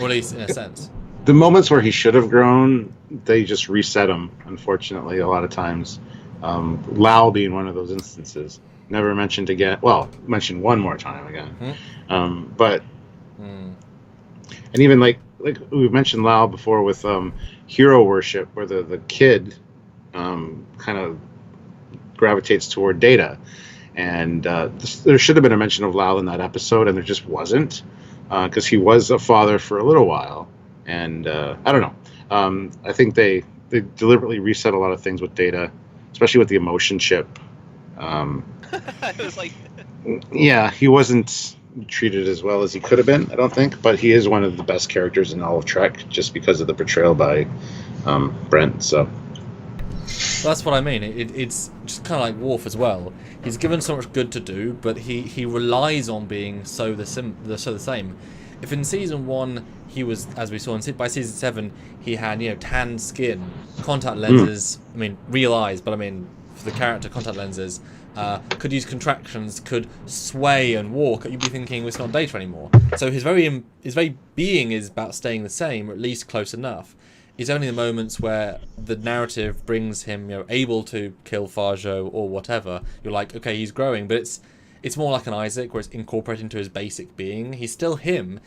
or at least in a sense. The moments where he should have grown, they just reset him. Unfortunately, a lot of times, Lau being one of those instances. Never mentioned again. Well, mentioned one more time again. And even like we've mentioned Lau before with hero worship, where the kid kind of gravitates toward Data. And there should have been a mention of Lau in that episode, and there just wasn't, because he was a father for a little while. And I don't know. I think they deliberately reset a lot of things with Data, especially with the emotion chip. It was like... Yeah, he wasn't treated as well as he could have been, I don't think. But he is one of the best characters in all of Trek, just because of the portrayal by Brent. So. Well, that's what I mean. It's just kind of like Worf as well. He's given so much good to do, but he relies on being so the same. If in season 1 he was, as we saw by season 7, he had, you know, tan skin, contact lenses. I mean, real eyes, but I mean for the character, contact lenses. Could use contractions, could sway and walk. You'd be thinking, well, it's not Data anymore. So his very being is about staying the same, or at least close enough. It's only the moments where the narrative brings him, you know, able to kill Farjo or whatever. You're like, okay, he's growing, but it's more like an Isaac, where it's incorporated into his basic being. He's still him.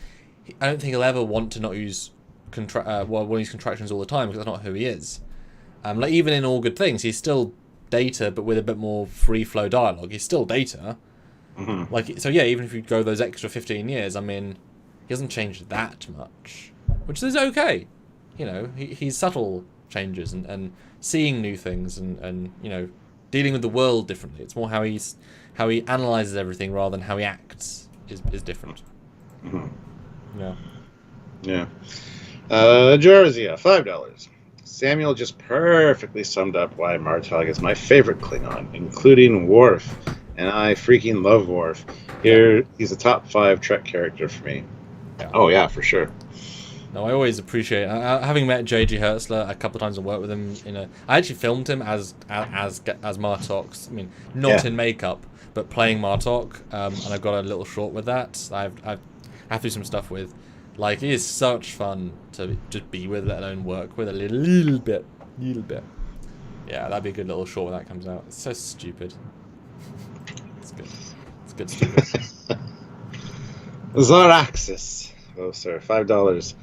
I don't think he'll ever want to not use use contractions all the time, because that's not who he is. Like, even in All Good Things, he's still Data, but with a bit more free flow dialogue. He's still Data. Mm-hmm. Like, so yeah, even if you go those extra 15 years, I mean, he hasn't changed that much, which is okay. You know, he's subtle changes and seeing new things and you know, dealing with the world differently. It's more how he analyzes everything rather than how he acts is different. Mm-hmm. Yeah. Yeah. Jarzia, $5. Samuel just perfectly summed up why Martog is my favorite Klingon, including Worf. And I freaking love Worf. He's a top 5 Trek character for me. Yeah. Oh, yeah, for sure. No, I always appreciate having met J.G. Hertzler a couple of times and worked with him. I actually filmed him as Martok. I mean, not in makeup, but playing Martok. And I've got a little short with that. I have to do some stuff with. Like, he is such fun to just be with, let alone work with a little bit. Yeah, that'd be a good little short when that comes out. It's so stupid. It's good. It's good stupid. Zoraxis. Oh, sir, $5.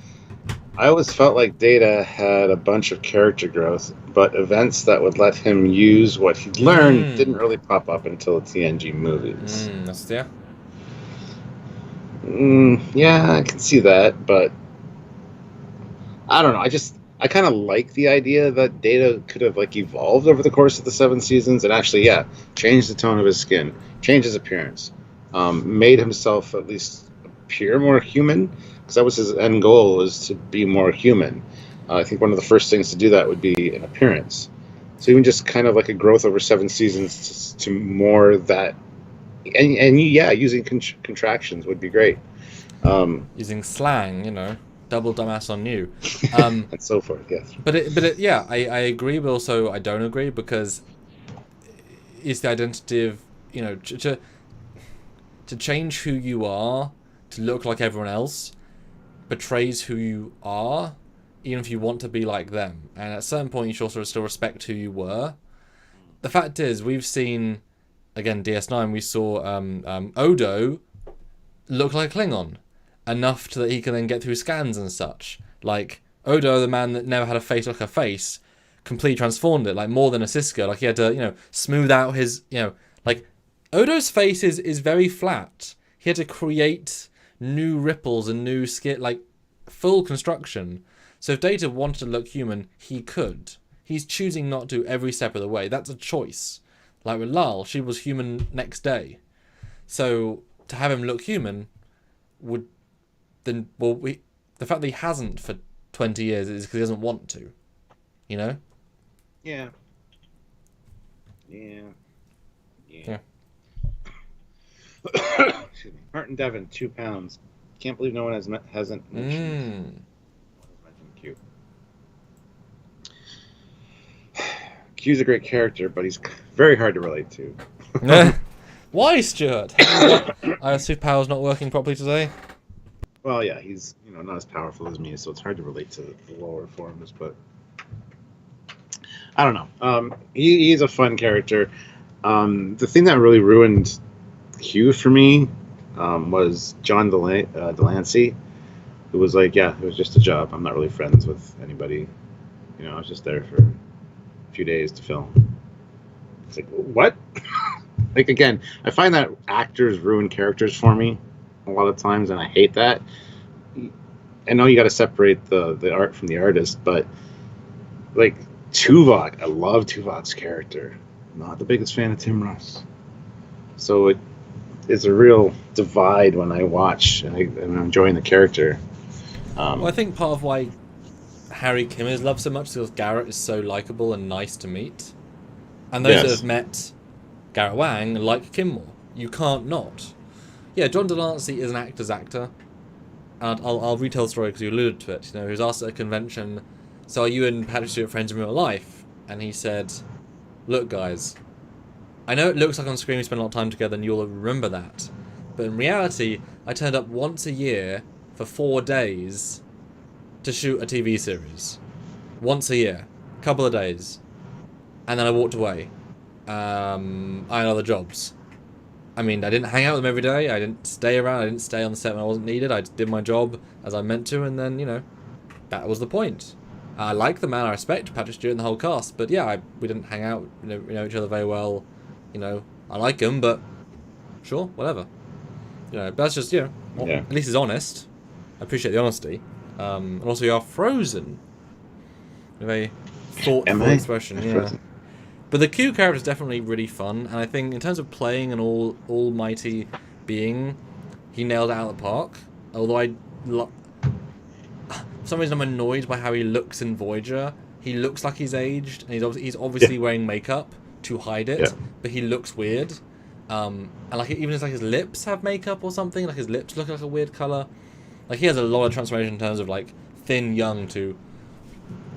I always felt like Data had a bunch of character growth, but events that would let him use what he'd learned didn't really pop up until the TNG movies. Yeah. Yeah, I can see that, but I don't know. I kind of like the idea that Data could have like evolved over the course of the 7 seasons and actually, yeah, changed the tone of his skin, changed his appearance, made himself at least appear more human, because that was his end goal, was to be more human. I think one of the first things to do that would be an appearance. So even just kind of like a growth over 7 seasons to more that, and yeah, using contractions would be great. Using slang, you know, double dumbass on you. And so forth, yes. But yeah, I agree, but also I don't agree, because it's the identity of, you know, to change who you are to look like everyone else betrays who you are, even if you want to be like them. And at a certain point, you should also still respect who you were. The fact is, we've seen, again, DS9, we saw Odo look like a Klingon enough to that he can then get through scans and such. Like, Odo, the man that never had a face like a face, completely transformed it, like more than a Sisko. Like, he had to, you know, smooth out his, you know, like, Odo's face is very flat. He had to create new ripples and new skin, like, full construction. So if Data wanted to look human, he could. He's choosing not to every step of the way. That's a choice. Like with Lal, she was human next day. So to have him look human would then, well, the fact that he hasn't for 20 years is because he doesn't want to. You know? Yeah. Excuse me. Martin Devon, 2 pounds. Can't believe no one hasn't mentioned Q. Q's a great character, but he's very hard to relate to. Why, Stuart? Our superpower's not working properly today. Well, yeah, he's not as powerful as me, so it's hard to relate to the lower forms. But I don't know. He's a fun character. The thing that really ruined Q for me was John Delancey, who was like, yeah, it was just a job. I'm not really friends with anybody. I was just there for a few days to film. It's like, what? Like, again, I find that actors ruin characters for me a lot of times, and I hate that. I know you got to separate the art from the artist, but like Tuvok, I love Tuvok's character. I'm not the biggest fan of Tim Russ. So it's a real divide when I watch and I'm enjoying the character. Well, I think part of why Harry Kim is loved so much is because Garrett is so likable and nice to meet. And those that have met Garrett Wang like Kim more. You can't not. Yeah, John Delancey is an actor's actor. And I'll retell the story because you alluded to it. He was asked at a convention, so are you and Patrick Stewart friends in real life? And he said, look guys, I know it looks like on screen we spend a lot of time together and you'll remember that. But in reality, I turned up once a year for 4 days to shoot a TV series. Once a year. Couple of days. And then I walked away. I had other jobs. I mean, I didn't hang out with them every day. I didn't stay around. I didn't stay on the set when I wasn't needed. I just did my job as I meant to, and then, that was the point. I like the man. I respect Patrick Stewart and the whole cast, but yeah, we didn't hang out. We know each other very well. I like him, but sure, whatever. But that's just, at least he's honest. I appreciate the honesty. And also, you are frozen. A very thoughtful expression. Yeah. But the Q character is definitely really fun, and I think in terms of playing an almighty being, he nailed it out of the park. Although for some reason I'm annoyed by how he looks in Voyager. He looks like he's aged, and he's obviously wearing makeup to hide it, but he looks weird. And like even his lips have makeup or something. Like his lips look like a weird color. Like he has a lot of transformation in terms of like thin young to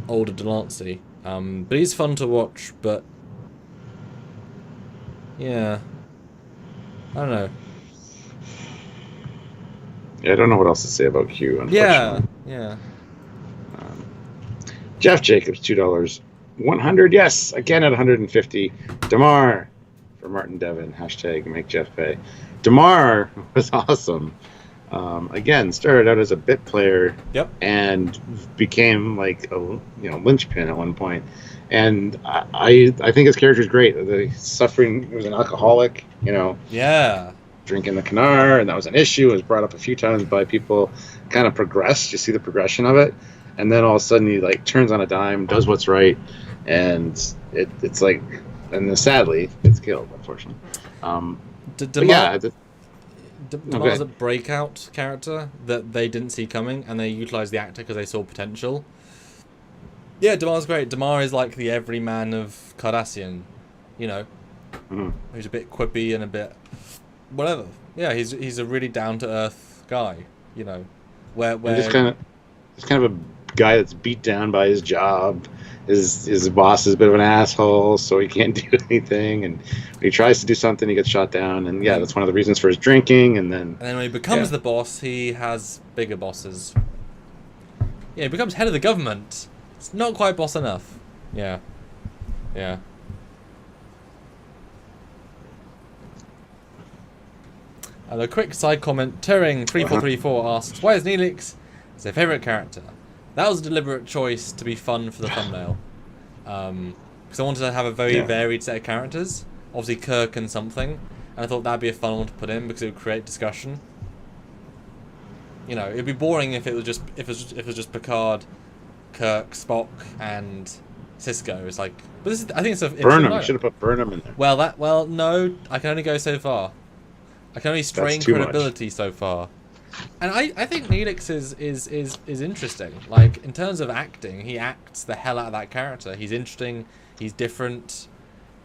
older Delancey. But he's fun to watch. But yeah, I don't know. Yeah, I don't know what else to say about Q. Unfortunately. Yeah. Jeff Jacobs, $2. 100, yes, again at 150. Damar for Martin Devon. # make Jeff pay. Damar was awesome. Again, started out as a bit player. Yep. And became like a linchpin at one point. And I think his character is great. The suffering, he was an alcoholic, Yeah. Drinking the Canar, and that was an issue. It was brought up a few times by people. Kind of progressed. You see the progression of it. and then all of a sudden he like turns on a dime, does what's right, and it's like, and then sadly gets killed, unfortunately. Damar's a breakout character that they didn't see coming, and they utilized the actor because they saw potential. Yeah, Damar's great. Damar is like the everyman of Cardassian, you know, who's a bit quippy and a bit whatever. Yeah, he's a really down to earth guy, you know, where he's kind of a guy that's beat down by his job. His boss is a bit of an asshole, so he can't do anything, and when he tries to do something, he gets shot down, and yeah, that's one of the reasons for his drinking, and then when he becomes the boss, he has bigger bosses. Yeah, he becomes head of the government. It's not quite boss enough. Yeah. And a quick side comment, Turing3434 asks, why is Neelix his favourite character? That was a deliberate choice to be fun for the thumbnail. Because I wanted to have a very varied set of characters. Obviously Kirk and something. And I thought that'd be a fun one to put in because it would create discussion. You know, it'd be boring if it was just Picard, Kirk, Spock, and Cisco. It's like, but this is, I think it's a Burnham. You should have put Burnham in there. Well, no, I can only go so far. I can only strain credibility so far. And I think Neelix is interesting. Like, in terms of acting, he acts the hell out of that character. He's interesting, he's different,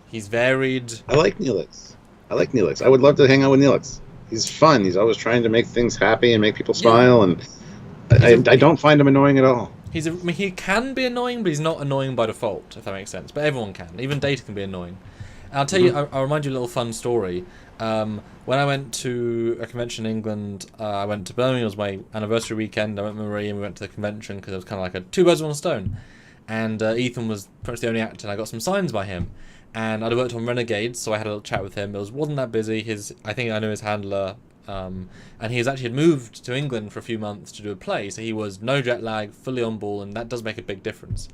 he's varied. I like Neelix. I would love to hang out with Neelix. He's fun. He's always trying to make things happy and make people smile, and I don't find him annoying at all. He can be annoying, but he's not annoying by default, if that makes sense. But everyone can. Even Data can be annoying. And I'll tell you, I'll remind you a little fun story. When I went to a convention in England, I went to Birmingham. It was my anniversary weekend. I went with Marie and we went to the convention because it was kind of like a two birds with one stone. And Ethan was pretty much the only actor, and I got some signs by him. And I'd worked on Renegades, so I had a little chat with him. It wasn't that busy. I think I knew his handler, and he had moved to England for a few months to do a play, so he was no jet lag, fully on ball, and that does make a big difference.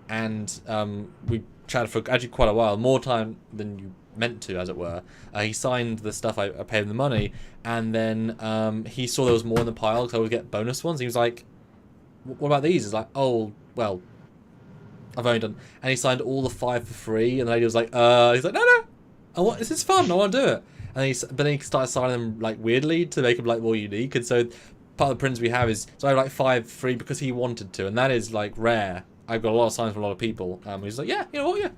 And we chatted for actually quite a while, more time than you meant to, as it were. He signed the stuff, I paid him the money, and then he saw there was more in the pile because I would get bonus ones. He was like, what about these? It's like, oh, well, I've only done, and he signed all the 5 for free, and the lady was like, he's like, no, this is fun, I want to do it. And then he started signing them like weirdly to make them like more unique, and so part of the prints we have is, so I have like 5 free because he wanted to, and that is like rare. I've got a lot of signs from a lot of people. He's like, yeah, you know what, yeah,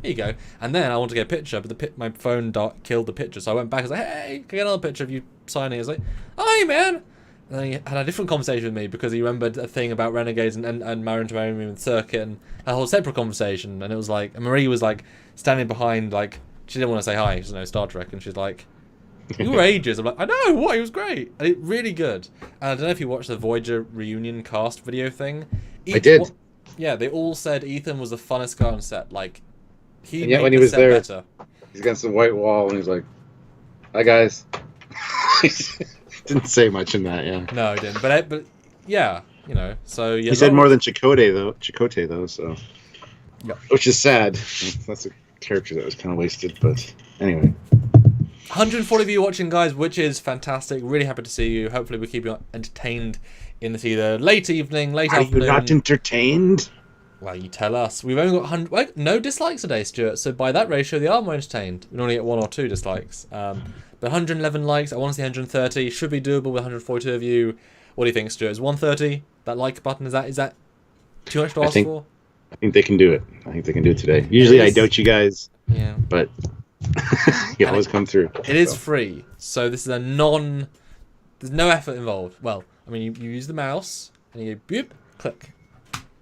here you go. And then I wanted to get a picture, but my phone killed the picture, so I went back and was like, hey, can I get another picture of you signing? He was like, oh, hey, man. And then he had a different conversation with me because he remembered a thing about Renegades and Marin to Marin and Circuit, and a whole separate conversation. And it was like, and Marie was like standing behind, like, she didn't want to say hi, she doesn't know Star Trek, and she's like, you were ages. I'm like, I know, what, he was great. And it really good. And I don't know if you watched the Voyager reunion cast video thing. I did. Yeah, they all said Ethan was the funnest guy on set. Like, and yet when he was there, better. He's against the white wall, and he's like, hi, guys. Didn't say much in that, yeah. No, he didn't. But yeah, you know. So yeah, he said more than Chakotay though. So, yeah, which is sad. That's a character that was kind of wasted. But anyway, 140 of you watching, guys, which is fantastic. Really happy to see you. Hopefully, we keep you entertained in this either late evening, late afternoon. Are you not entertained? Well, you tell us. We've only got 100. Well, no dislikes today, Stuart. So by that ratio, they are more entertained. We only get 1 or 2 dislikes. But 111 likes. I want to see 130. Should be doable with 142 of you. What do you think, Stuart? Is 130 that like button? Is that too much to ask for? I think they can do it. I think they can do it today. Usually I doubt you guys. Yeah. But you always come through. It is free, so this is a there's no effort involved. Well, I mean, you use the mouse and you go boop, click.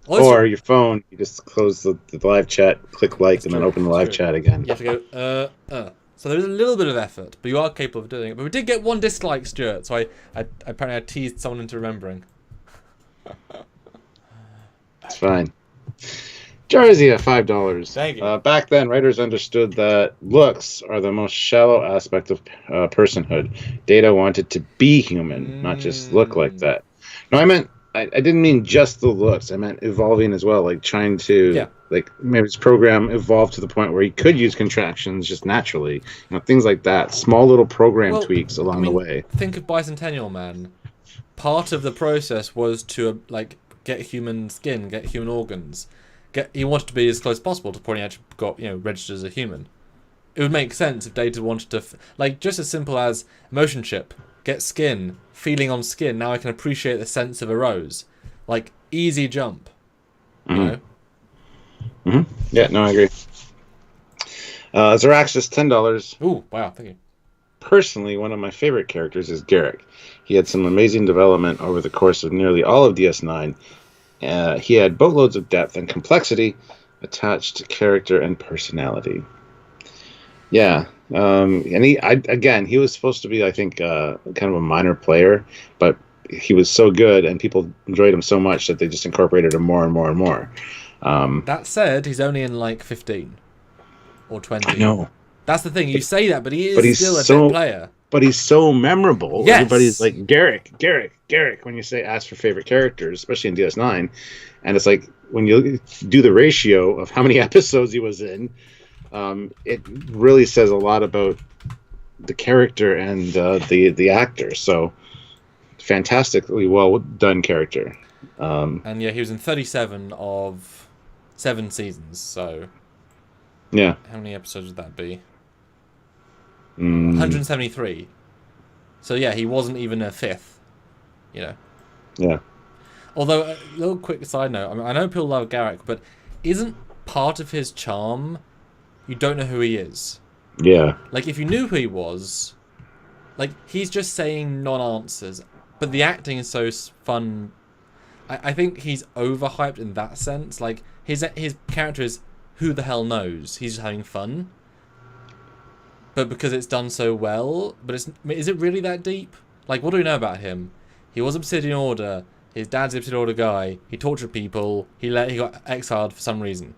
Or your phone, you just close the live chat, click like, and then open the live chat again. You have to go, So there's a little bit of effort, but you are capable of doing it. But we did get 1 dislike, Stuart, so I apparently I teased someone into remembering. It's fine. Jarzia, $5. Thank you. Back then, writers understood that looks are the most shallow aspect of personhood. Data wanted to be human, not just look like that. No, I didn't mean just the looks. I meant evolving as well, like trying to, like maybe his program evolved to the point where he could use contractions just naturally, things like that. Small little program tweaks along the way. Think of Bicentennial Man. Part of the process was to get human skin, get human organs. He wanted to be as close as possible to point he actually got, registered as a human. It would make sense if Data wanted to, just as simple as motion chip, get skin, feeling on skin. Now I can appreciate the sense of a rose. Like, easy jump. You know? Yeah, no, I agree. Zaraxis, $10. Ooh, wow, thank you. Personally, one of my favorite characters is Garrick. He had some amazing development over the course of nearly all of DS9. He had boatloads of depth and complexity attached to character and personality. Yeah, and he was supposed to be, I think, kind of a minor player, but he was so good, and people enjoyed him so much that they just incorporated him more and more and more. That said, he's only in like 15 or 20. I know. That's the thing. You say that, but he's still a dead player. But he's so memorable. Yes. Everybody's like, Garrick, when you ask for favorite characters, especially in DS9. And it's like, when you do the ratio of how many episodes he was in, it really says a lot about the character and the actor. So, fantastically well done character. And yeah, he was in 37 of 7 seasons. So, yeah. How many episodes would that be? 173. So yeah, he wasn't even a fifth. Yeah. Although, a little quick side note. I mean, I know people love Garrick, but isn't part of his charm you don't know who he is? Yeah. Like, if you knew who he was, like, he's just saying non-answers, but the acting is so fun. I think he's overhyped in that sense. Like, his character is who the hell knows. He's just having fun. But because it's done so well, is it really that deep? Like, what do we know about him? He was Obsidian Order. His dad's the Obsidian Order guy. He tortured people. He got exiled for some reason.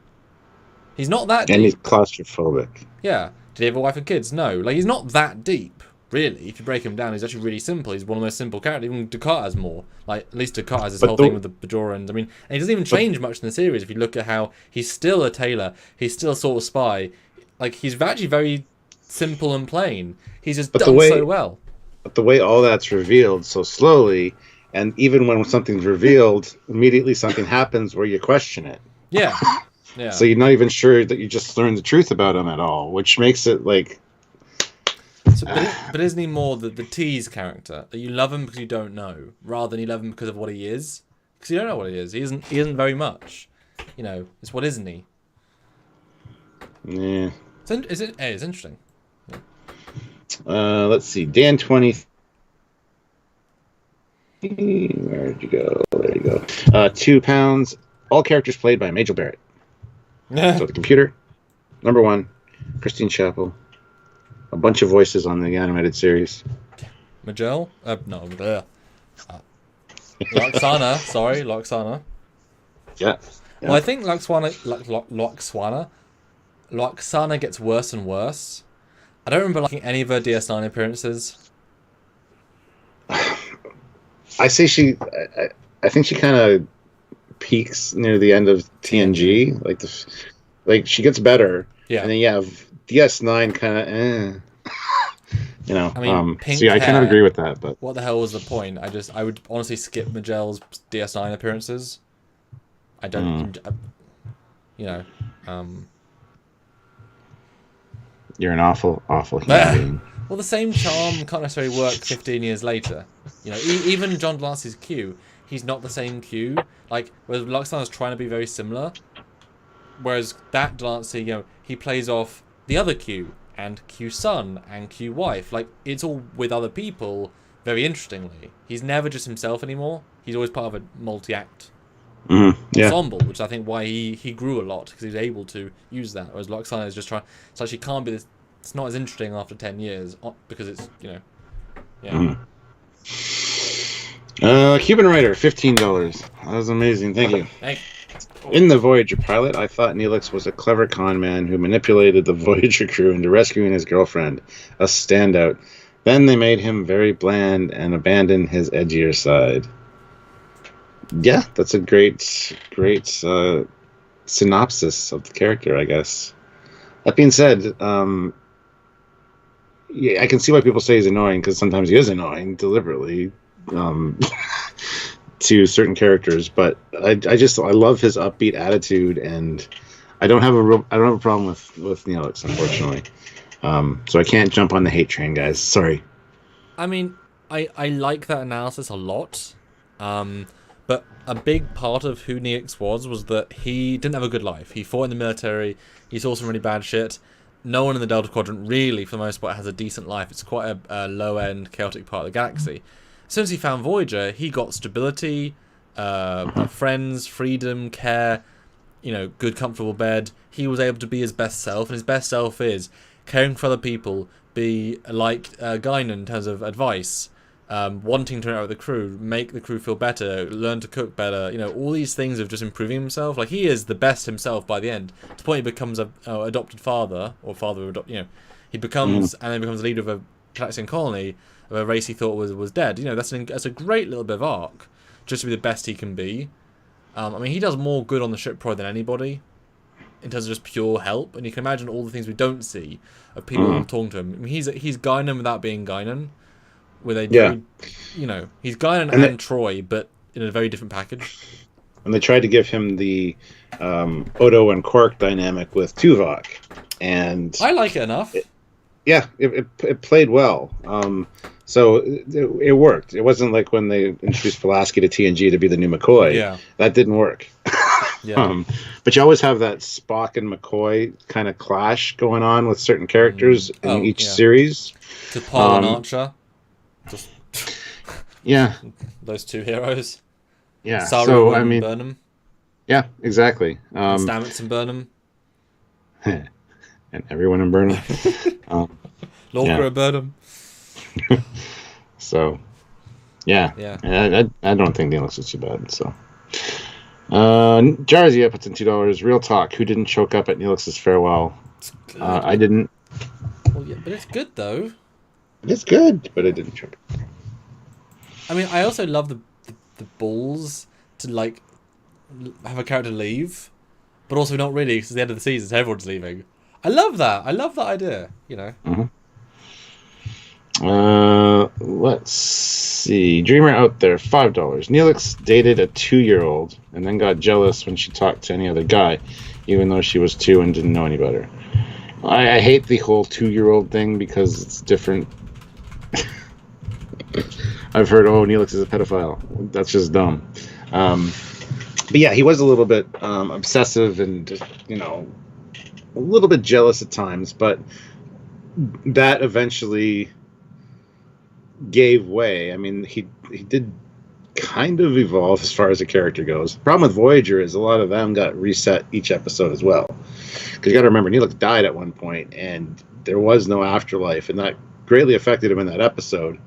He's not that deep. And he's claustrophobic. Yeah. Did he have a wife and kids? No. Like, he's not that deep, really. If you break him down, he's actually really simple. He's one of the most simple characters. Even Descartes has more. Like, at least Descartes has this whole thing with the Bajorans. And he doesn't even change much in the series. If you look at how he's still a tailor, he's still a sort of spy. Like, he's actually very simple and plain. He's just done so well. But the way all that's revealed so slowly, and even when something's revealed, immediately something happens where you question it. Yeah. Yeah. So you're not even sure that you just learned the truth about him at all, which makes it like... But isn't he more the tease character? That you love him because you don't know, rather than you love him because of what he is? Because you don't know what he is. He isn't very much. It's what isn't he? Yeah. It's interesting. Let's see. Dan 20. Where'd you go? There you go. £2. All characters played by Majel Barrett. So the computer, number 1, Christine Chappell. A bunch of voices on the animated series. Majel? No, there. Loxana. Sorry, Loxana. Yeah. Well, I think Loxana gets worse and worse. I don't remember liking any of her DS9 appearances. I think she kind of peaks near the end of TNG. Like she gets better. Yeah. And then you have DS9 kind of pink hair, I kind of agree with that, but what the hell was the point? I would honestly skip Magel's DS9 appearances. I don't You're an awful human being. Well, the same charm can't necessarily work 15 years later. Even John Delancey's Q, he's not the same Q. Like, whereas Loxana's trying to be very similar. Whereas that Delancey, he plays off the other Q, and Q son, and Q wife. Like, it's all with other people, very interestingly. He's never just himself anymore. He's always part of a multi-act ensemble, which I think why he grew a lot, because he was able to use that. Whereas Loxana is just trying... It's like she can't be this... It's not as interesting after 10 years, because it's, Yeah. Cuban Writer, $15. That was amazing. Thank you. Thanks. In the Voyager pilot, I thought Neelix was a clever con man who manipulated the Voyager crew into rescuing his girlfriend, a standout. Then they made him very bland and abandoned his edgier side. Yeah, that's a great synopsis of the character, I guess. That being said, I can see why people say he's annoying, because sometimes he is annoying deliberately. to certain characters, but I love his upbeat attitude, and I don't have a problem with Neelix, unfortunately. So I can't jump on the hate train, guys. Sorry. I mean, I like that analysis a lot, but a big part of who Neelix was that he didn't have a good life. He fought in the military, he saw some really bad shit. No one in the Delta Quadrant really, for the most part, has a decent life. It's quite a low-end, chaotic part of the galaxy. As soon as he found Voyager, he got stability, friends, freedom, care, good, comfortable bed. He was able to be his best self, and his best self is caring for other people, be like Guinan in terms of advice, wanting to interact with the crew, make the crew feel better, learn to cook better, all these things of just improving himself. Like, he is the best himself by the end. To the point he becomes a adopted father, or father of he becomes, and then becomes leader of a Galaxian colony of a race he thought was dead. That's a great little bit of arc, just to be the best he can be. I mean, he does more good on the ship probably than anybody, in terms of just pure help, and you can imagine all the things we don't see of people talking to him. I mean, he's Guinan without being Guinan, he's Guinan and Troy, but in a very different package. And they tried to give him the Odo and Quark dynamic with Tuvok, and I like it enough. It played well. So it worked. It wasn't like when they introduced Pulaski to TNG to be the new McCoy. Yeah, that didn't work. Yeah. But you always have that Spock and McCoy kind of clash going on with certain characters in each series. To Paul and Archer. Just yeah. Those two heroes. Yeah. Saru and Burnham. Yeah, exactly. Stamets and Burnham. And everyone in Burnham. Lorca and Burnham. So, yeah. I don't think Neelix is too bad, so. Jarzy puts in $2. Real talk. Who didn't choke up at Neelix's farewell? I didn't. Well, yeah, but it's good though. It's good, but I didn't choke up. I mean, I also love the balls to have a character leave, but also not really, because it's the end of the season, so everyone's leaving. I love that. I love that idea. Let's see. Dreamer out there, $5. Neelix dated a 2-year-old and then got jealous when she talked to any other guy, even though she was 2 and didn't know any better. I hate the whole 2-year-old thing because it's different. I've heard, Neelix is a pedophile. That's just dumb. But yeah, he was a little bit obsessive and just, a little bit jealous at times, but that eventually gave way. I mean, he did kind of evolve as far as the character goes. The problem with Voyager is a lot of them got reset each episode as well. Because you got to remember, Neelix died at one point, and there was no afterlife, and that greatly affected him in that episode.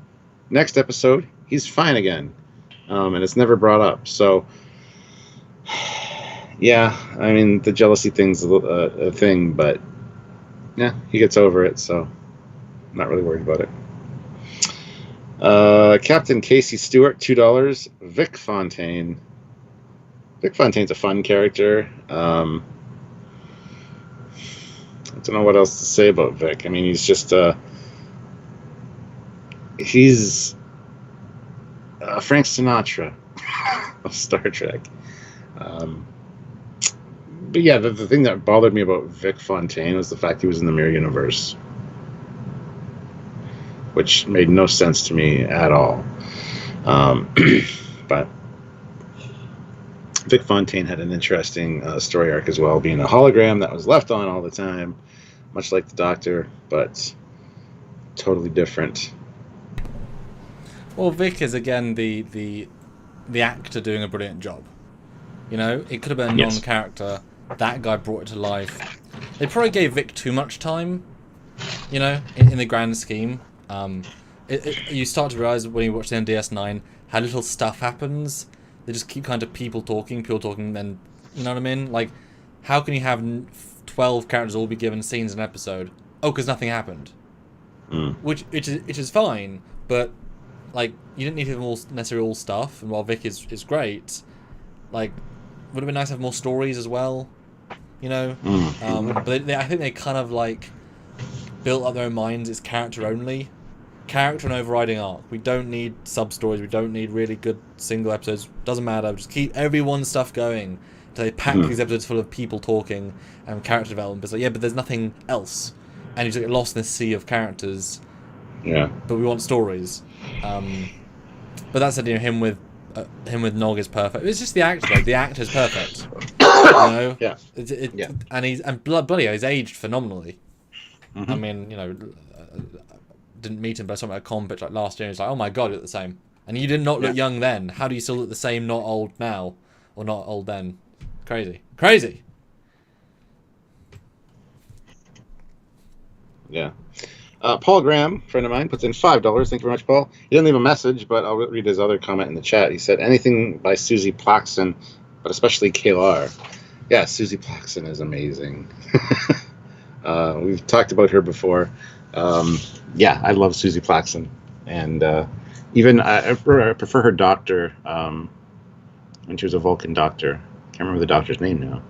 Next episode, he's fine again, and it's never brought up. So, yeah, I mean, the jealousy thing's a thing, but yeah, he gets over it, so I'm not really worried about it. Captain Casey Stewart, $2. Vic Fontaine. Vic Fontaine's a fun character. I don't know what else to say about Vic. I mean, he's just he's Frank Sinatra of Star Trek. But yeah, the thing that bothered me about Vic Fontaine was the fact he was in the Mirror Universe, which made no sense to me at all. But Vic Fontaine had an interesting story arc as well, being a hologram that was left on all the time, much like the Doctor, but totally different. Well, Vic is again the actor doing a brilliant job. It could have been a non-character. That guy brought it to life. They probably gave Vic too much time, in the grand scheme. You start to realize when you watch the DS9 how little stuff happens. They just keep kind of people talking, then, you know what I mean? Like, how can you have 12 characters all be given scenes in an episode? Oh, because nothing happened. Which is fine, but like, you didn't need to have necessarily all stuff. And while Vic is great, like, would it be nice to have more stories as well? But I think they kind of like built up their own minds. It's character only. character and overriding arc. We don't need sub stories. We don't need really good single episodes. Doesn't matter. Just keep everyone's stuff going. So they pack these episodes full of people talking and character development. But it's like, yeah, but there's nothing else, and you just get lost in this sea of characters. Yeah. But we want stories. But that said, him with Nog is perfect. It's just the actor. Like, the actor's perfect. Yeah. And bloody hell, he's aged phenomenally. Mm-hmm. I mean, didn't meet him, but I saw him at a con pitch like last year. And he's like, oh my god, you look the same. And you did not look young then. How do you still look the same? Not old now, or not old then? Crazy. Yeah. Paul Graham, friend of mine, puts in $5. Thank you very much, Paul. He didn't leave a message, but I'll read his other comment in the chat. He said, anything by Susie Plaxton, but especially Kalar. Yeah, Susie Plaxton is amazing. We've talked about her before. Yeah, I love Susie Plaxton. And even I prefer her doctor when she was a Vulcan doctor. Can't remember the doctor's name now.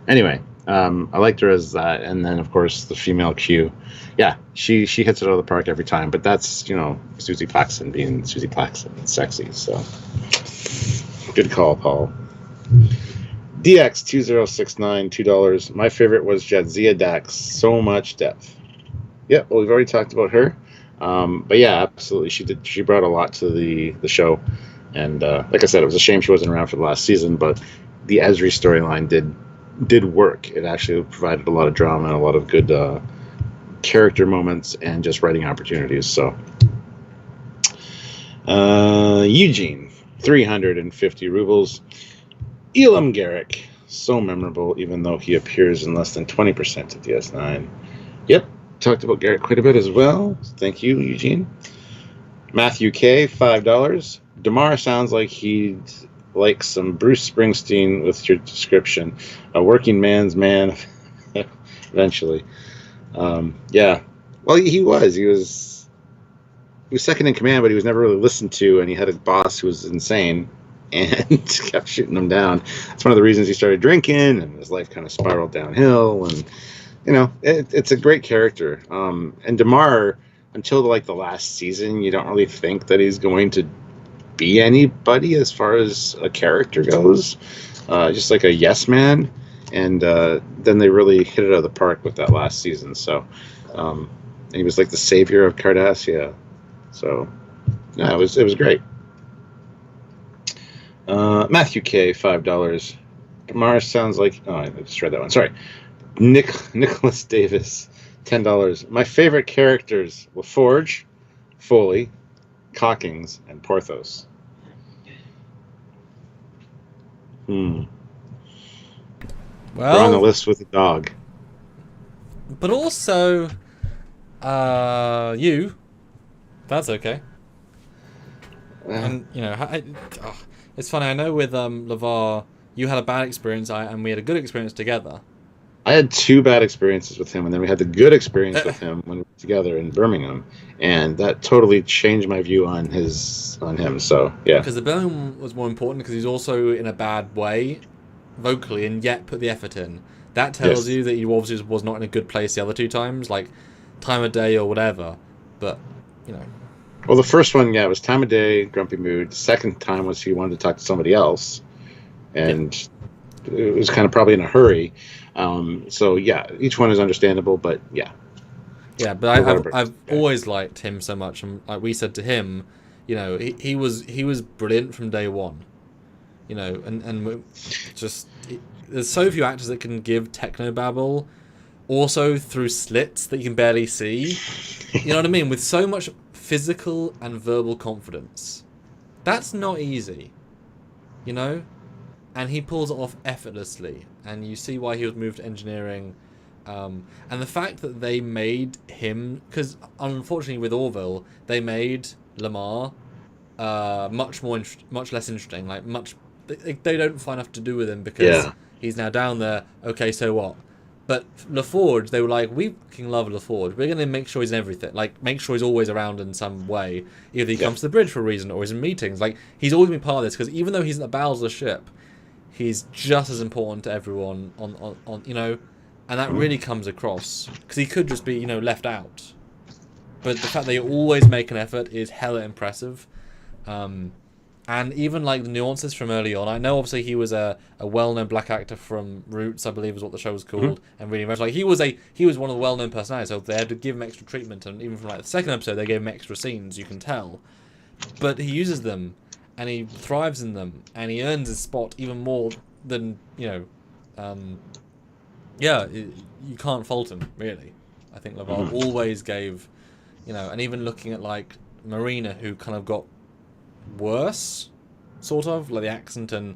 Anyway. I liked her as that, and then of course the female Q. Yeah, she hits it out of the park every time. But that's Susie Plaxton being Susie Plaxton, it's sexy. So good call, Paul. DX2069, $2. My favorite was Jadzia Dax. So much depth. Yeah, well, we've already talked about her. But yeah, absolutely, she brought a lot to the show, and like I said, it was a shame she wasn't around for the last season. But the Ezri storyline did work. It actually provided a lot of drama and a lot of good character moments and just writing opportunities. So Eugene, 350 rubles. Elam Garrick, so memorable, even though he appears in less than 20% of DS9. Yep, talked about Garrick quite a bit as well. Thank you, Eugene. Matthew K, $5. Damar sounds like he'd like some Bruce Springsteen with your description. A working man's man, eventually. Yeah. Well, he was second in command, but he was never really listened to, and he had a boss who was insane and kept shooting him down. That's one of the reasons he started drinking, and his life kind of spiraled downhill. And it's a great character. And Damar, until the last season, you don't really think that he's going to be anybody as far as a character goes, just like a yes man, and then they really hit it out of the park with that last season. So and he was like the savior of Cardassia. So yeah, it was great. Matthew K, $5. Damar sounds like I just read that one. Sorry. Nicholas Davis, $10. My favorite characters: LaForge, Foley, Cockings, and Porthos. Well, we're on the list with a dog. But also, you. That's okay. And it's funny. I know with LeVar, you had a bad experience, and we had a good experience together. I had two bad experiences with him, and then we had the good experience with him when we were together in Birmingham, and that totally changed my view on him. So yeah, because the Birmingham was more important because he's also in a bad way, vocally, and yet put the effort in. That tells you that he obviously was not in a good place the other two times, like time of day or whatever. But well, the first one, it was time of day, grumpy mood. The second time was he wanted to talk to somebody else, and it was kind of probably in a hurry. So yeah, each one is understandable, but yeah. Yeah, but I've always liked him so much, and like we said to him, he was brilliant from day one, and just there's so few actors that can give technobabble, also through slits that you can barely see. You know what I mean? With so much physical and verbal confidence, that's not easy, and he pulls it off effortlessly, and you see why he was moved to engineering. And the fact that they made him, because unfortunately with Orville, they made Lamar much less interesting. Like they don't find enough to do with him because he's now down there. Okay, so what? But LaForge, they were like, we fucking love LaForge. We're gonna make sure he's in everything. Like, make sure he's always around in some way. Either he comes to the bridge for a reason, or he's in meetings. Like, he's always been part of this because even though he's in the bowels of the ship, he's just as important to everyone on and that really comes across because he could just be left out. but the fact they always make an effort is hella impressive. And even like the nuances from early on. I know obviously he was a well-known black actor from Roots, I believe is what the show was called, and really much like he was one of the well-known personalities, so they had to give him extra treatment, and even from like the second episode they gave him extra scenes, you can tell. But he uses them, and he thrives in them, and he earns his spot even more than, you can't fault him, really. I think LeVar always gave, and even looking at like Marina, who kind of got worse, sort of, like the accent, and,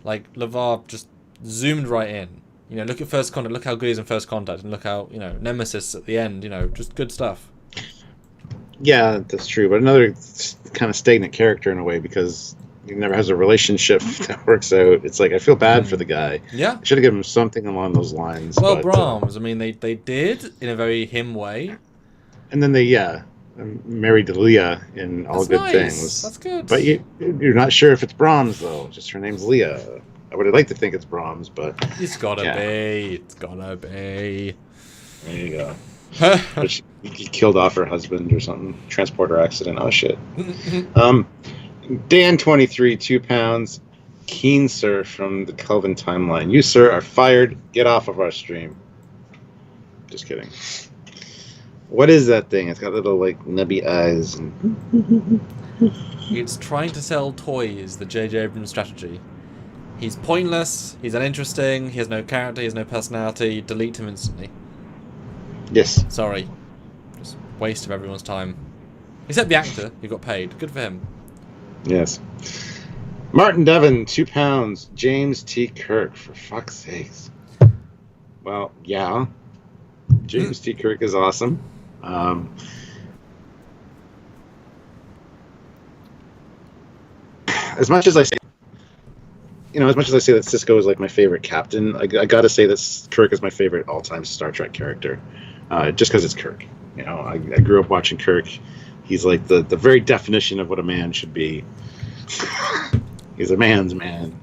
like LeVar just zoomed right in. Look at First Contact, look how good he is in First Contact, and look how, Nemesis at the end, just good stuff. Yeah, that's true, but another kind of stagnant character in a way, because he never has a relationship that works out. It's like, I feel bad for the guy. Yeah. I should have given him something along those lines. Well, but, Brahms, I mean, they did, in a very him way. And then they, married to Leah in All Good Things. That's good. But you're not sure if it's Brahms, though. Just her name's Leah. I would have liked to think it's Brahms, but... It's gotta be. It's gotta be. There you go. But she killed off her husband or something. Transporter accident. Oh, shit. Dan 23, 2 pounds. Keen, sir, from the Kelvin timeline. You, sir, are fired. Get off of our stream. Just kidding. What is that thing? It's got little, like, nubby eyes. And... It's trying to sell toys, the J.J. Abrams strategy. He's pointless, he's uninteresting, he has no character, he has no personality. Delete him instantly. Yes. Sorry. Just waste of everyone's time. Except the actor, who got paid. Good for him. Yes. Martin Devon, 2 pounds. James T. Kirk, for fuck's sakes. Well, yeah. James T. Kirk is awesome. As much as I say that Sisko is like my favorite captain, I gotta say that Kirk is my favorite all-time Star Trek character, just because it's Kirk. I grew up watching Kirk. He's like the very definition of what a man should be. He's a man's man.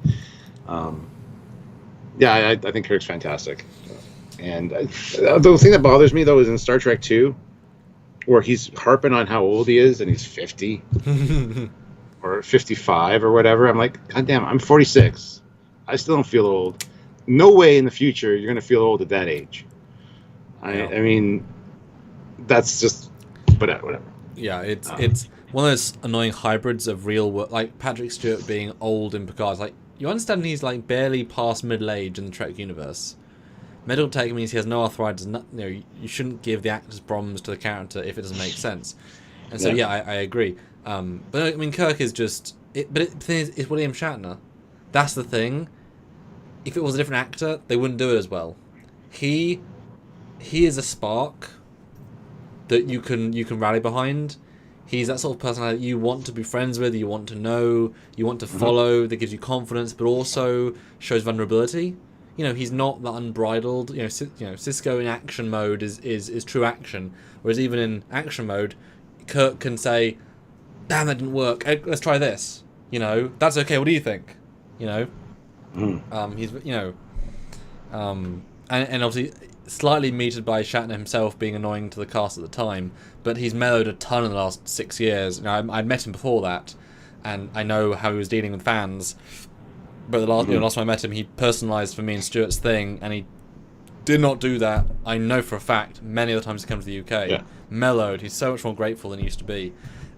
I think Kirk's fantastic. And the thing that bothers me, though, is in Star Trek 2, where he's harping on how old he is, and he's 50 or 55 or whatever. I'm like, God damn, I'm 46. I still don't feel old. No way in the future you're going to feel old at that age. I mean, that's just, but whatever. Yeah, it's one of those annoying hybrids of real work, like Patrick Stewart being old in Picard. Like, you understand he's like barely past middle age in the Trek universe. Medical tech means he has no arthritis. You shouldn't give the actor's problems to the character if it doesn't make sense. And so, I agree. But I mean, Kirk is just... the thing is, it's William Shatner. That's the thing. If it was a different actor, they wouldn't do it as well. He is a spark that you can rally behind. He's that sort of personality you want to be friends with, you want to know, you want to follow, that gives you confidence, but also shows vulnerability. He's not that unbridled. Sisko in action mode is true action, whereas even in action mode, Kirk can say, "Damn, that didn't work. Let's try this." That's okay. What do you think? He's and obviously slightly meted by Shatner himself being annoying to the cast at the time, but he's mellowed a ton in the last 6 years. I'd met him before that, and I know how he was dealing with fans. But the last time I met him, he personalised for me and Stuart's thing, and he did not do that. I know for a fact, many of the times he comes to the UK. Yeah. Mellowed. He's so much more grateful than he used to be.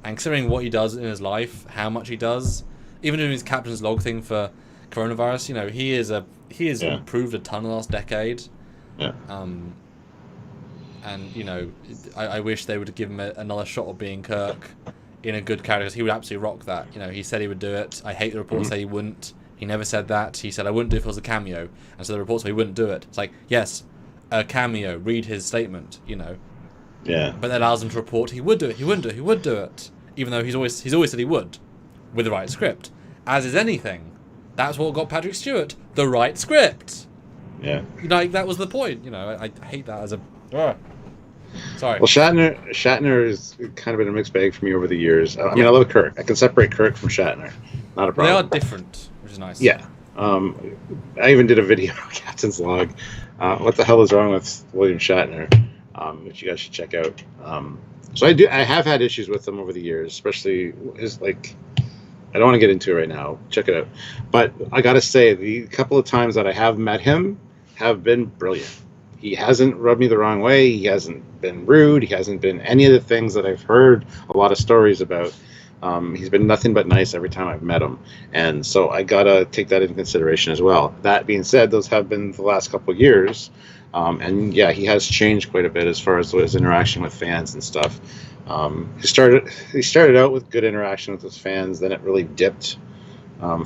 And considering what he does in his life, how much he does, even doing his captain's log thing for coronavirus, he has improved a ton in the last decade. Yeah. And, I wish they would have given him another shot of being Kirk in a good character, because he would absolutely rock that. He said he would do it. I hate the reports say he wouldn't. He never said that. He said, I wouldn't do it if it was a cameo. And so the reports say he wouldn't do it. It's like, yes, a cameo. Read his statement, Yeah. But that allows him to report he would do it. He wouldn't do it. He would do it. Even though he's always said he would. With the right script. As is anything. That's what got Patrick Stewart. The right script. Yeah. That was the point. I hate that as a... Sorry. Well, Shatner is kind of been a mixed bag for me over the years. I mean, I love Kirk. I can separate Kirk from Shatner. Not a problem. They are different, which is nice. Yeah. I even did a video on Captain's Log. What the hell is wrong with William Shatner? which you guys should check out. So I have had issues with him over the years, especially his like. I don't want to get into it right now. Check it out. But I got to say, the couple of times that I have met him have been brilliant. He hasn't rubbed me the wrong way. He hasn't been rude. He hasn't been any of the things that I've heard a lot of stories about. He's been nothing but nice every time I've met him. And so I got to take that into consideration as well. That being said, those have been the last couple of years. And yeah, he has changed quite a bit as far as his interaction with fans and stuff. He started out with good interaction with his fans, then it really dipped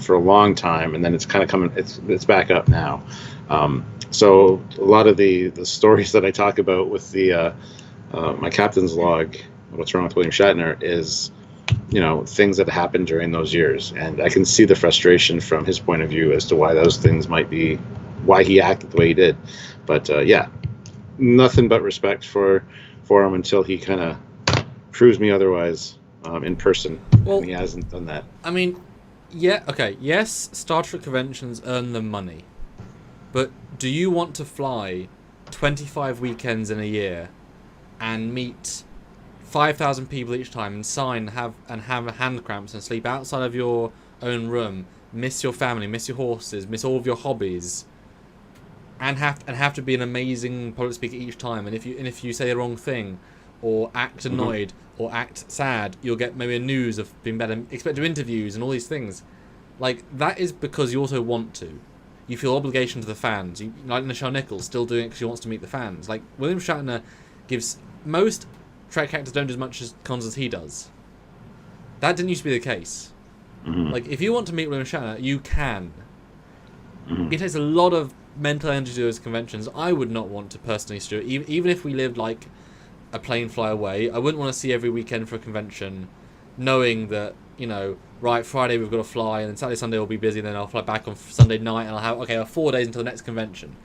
for a long time, and then it's kind of coming. It's back up now. So a lot of the stories that I talk about with the my captain's log, what's wrong with William Shatner, is things that happened during those years, and I can see the frustration from his point of view as to why those things might be, why he acted the way he did. But yeah, nothing but respect for him until he kind of proves me otherwise in person. Well, and he hasn't done that. I mean, yeah, okay, yes, Star Trek conventions earn them money, but do you want to fly 25 weekends in a year and meet 5,000 people each time and sign, have hand cramps and sleep outside of your own room, miss your family, miss your horses, miss all of your hobbies, and have to be an amazing public speaker each time, and if you say the wrong thing or act annoyed or act sad, you'll get maybe a news of being better, expect to interviews and all these things. Like, that is because you also want to. You feel obligation to the fans. Like Nichelle Nichols, still doing it because she wants to meet the fans. Like, William Shatner gives... Most Trek actors don't do as much cons as he does. That didn't used to be the case. Like, if you want to meet William Shatner, you can. It takes a lot of mental energy to do those conventions. I would not want to personally do it. Even if we lived, like, a plane fly away, I wouldn't want to see every weekend for a convention, knowing that, right, Friday we've got to fly, and then Saturday, Sunday will be busy, and then I'll fly back on Sunday night, and I'll have 4 days until the next convention.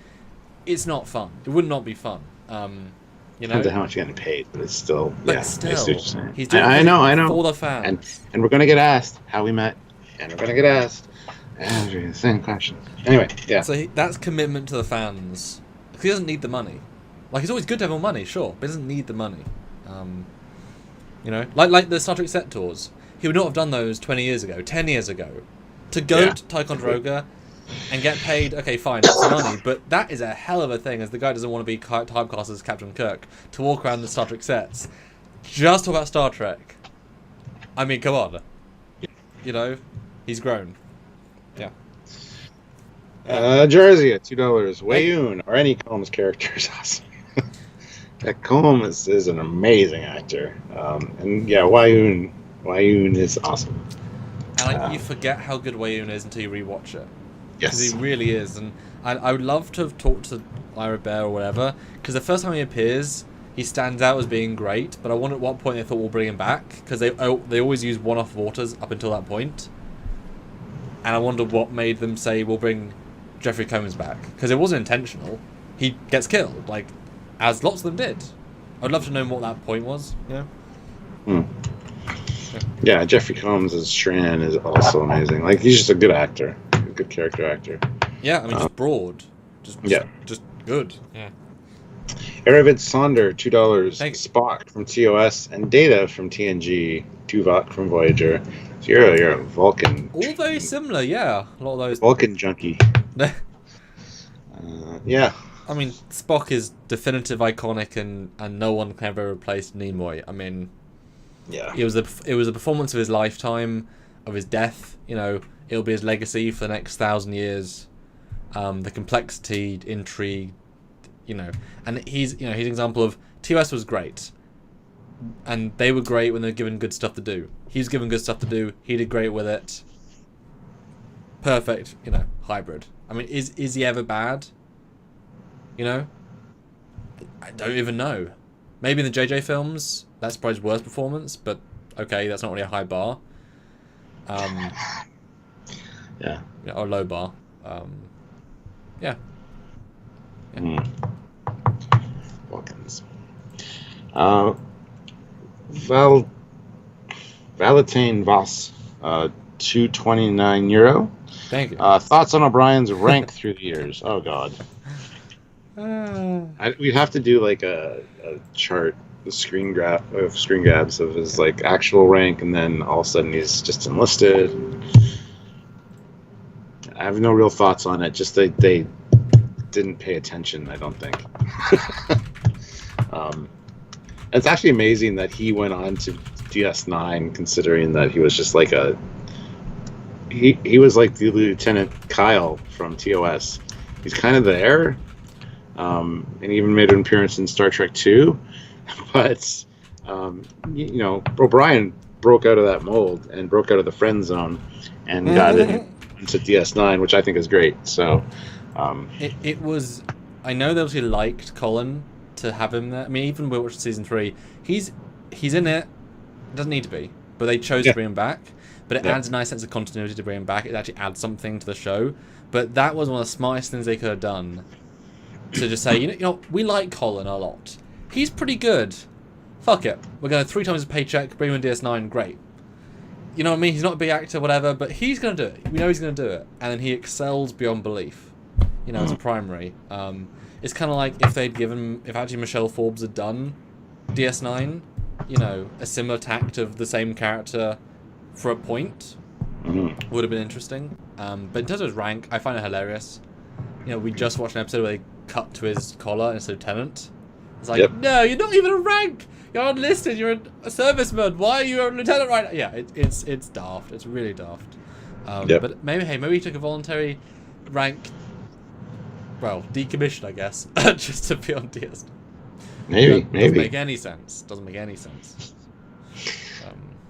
It's not fun. It would not be fun. Depends on how much you're getting paid, but it's still. But yeah, still, he's doing I know. For the fans. And we're gonna get asked how we met, and we're gonna get asked the same questions. Anyway, yeah. So that's commitment to the fans. Because he doesn't need the money. Like, it's always good to have more money, sure, but he doesn't need the money. Like the Star Trek set tours. He would not have done those 20 years ago, 10 years ago. To go to Ticonderoga and get paid, okay, fine, that's money, but that is a hell of a thing, as the guy doesn't want to be typecast as Captain Kirk, to walk around the Star Trek sets. Just talk about Star Trek. I mean, come on. He's grown. Yeah. Jersey at $2. Wayoon, or any Combs character, is awesome. That Combs is an amazing actor. And yeah, Wayoon is awesome. And you forget how good Wayoon is until you rewatch it. Yes. Because he really is. And I would love to have talked to Ira Bear or whatever, because the first time he appears, he stands out as being great, but I wonder at what point they thought we'll bring him back, because they always use one-off waters up until that point. And I wonder what made them say we'll bring Jeffrey Combs back, because it wasn't intentional. He gets killed, like, as lots of them did. I'd love to know what that point was, Yeah, Jeffrey Combs as Shran is also amazing. Like, he's just a good actor, a good character actor. Yeah, I mean, just broad, just good. Yeah. Aravid Sonder, $2. Spock from TOS and Data from TNG. Tuvok from Voyager. So you're a Vulcan. All very similar, yeah. A lot of those. Vulcan junkie. Yeah. I mean, Spock is definitive, iconic, and no one can ever replace Nimoy. I mean, yeah, it was a performance of his lifetime, of his death. It'll be his legacy for the next 1,000 years. The complexity, intrigue, and he's an example of TOS was great, and they were great when they were given good stuff to do. He was given good stuff to do. He did great with it. Perfect, hybrid. I mean, is he ever bad? I don't even know. Maybe in the JJ films, that's probably his worst performance, but okay, that's not really a high bar. Yeah. Or low bar. Yeah. Vulcans. Valentine Voss, €229. Thank you. Thoughts on O'Brien's rank through the years? Oh God. We'd have to do like a chart, the screen grabs of his like actual rank, and then all of a sudden he's just enlisted. I have no real thoughts on it. Just they didn't pay attention, I don't think. It's actually amazing that he went on to DS9, considering that he was just like he was like the Lieutenant Kyle from TOS. He's kind of there, and even made an appearance in Star Trek 2. But O'Brien broke out of that mold and broke out of the friend zone and got into DS9, which I think is great. So it was. I know they obviously liked Colin to have him there. I mean, even when we watched season 3, he's in it. Doesn't need to be, but they chose to bring him back. But it adds a nice sense of continuity to bring him back. It actually adds something to the show. But that was one of the smartest things they could have done. To just say, you know, we like Colin a lot. He's pretty good. Fuck it. We're going to 3 times his paycheck, bring him in DS9, great. You know what I mean? He's not a big actor, whatever, but he's going to do it. We know he's going to do it. And then he excels beyond belief. You know, as a primary. It's kind of like if actually Michelle Forbes had done DS9, you know, a similar tact of the same character for a point would have been interesting. But in terms of his rank, I find it hilarious. You know, we just watched an episode where they cut to his collar and it's lieutenant. It's like, no, you're not even a rank. You're unlisted. You're a serviceman. Why are you a lieutenant right now? Yeah, it's daft. It's really daft. But maybe he took a voluntary rank. Well, decommissioned, I guess, just to be on DS. Maybe. Doesn't make any sense.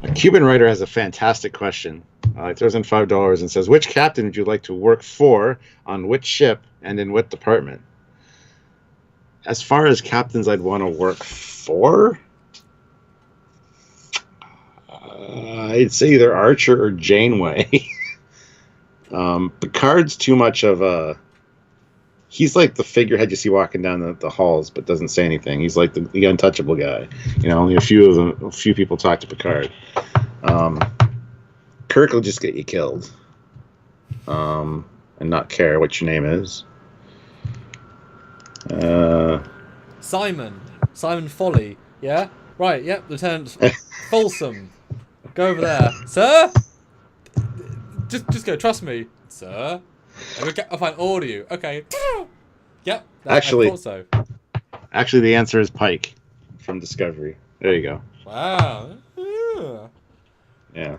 A Cuban writer has a fantastic question. He throws in $5 and says, which captain would you like to work for, on which ship, and in what department? As far as captains I'd want to work for, I'd say either Archer or Janeway. Picard's too much of a... He's like the figurehead you see walking down the halls, but doesn't say anything. He's like the untouchable guy. You know, only a few people talk to Picard. Kirk will just get you killed, and not care what your name is. Simon Foley. Yeah, right. Yep, Lieutenant Folsom. Go over there, sir. Just go. Trust me, sir. I'll find audio. Okay. Yep. Actually, I thought so. Actually, the answer is Pike from Discovery. There you go. Wow. Yeah.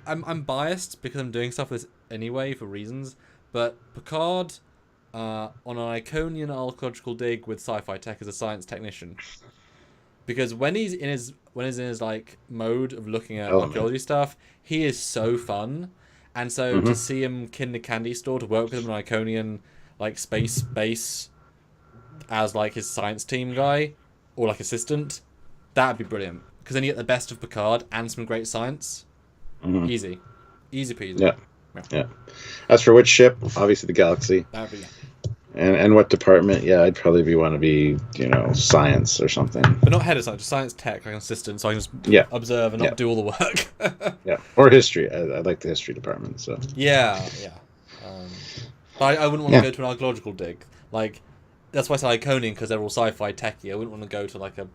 I'm biased because I'm doing stuff with this anyway for reasons, but Picard, on an Iconian archaeological dig with sci-fi tech as a science technician, because when he's in his like mode of looking at archaeology stuff, he is so fun. And so to see him in the candy store, to work with him in Iconian, like, space base as, like, his science team guy, or, like, assistant, that'd be brilliant. Because then you get the best of Picard and some great science. Easy peasy. Yeah. As for which ship, obviously the Galaxy. That'd be, And what department? Yeah, I'd probably want to be, science or something. But not head of science, just science tech, like an assistant, so I can just observe and not do all the work. Yeah, or history. I like the history department. So. Yeah. But I wouldn't want to go to an archaeological dig. Like, that's why I say Iconian, because they're all sci-fi techy. I wouldn't want to go to like a,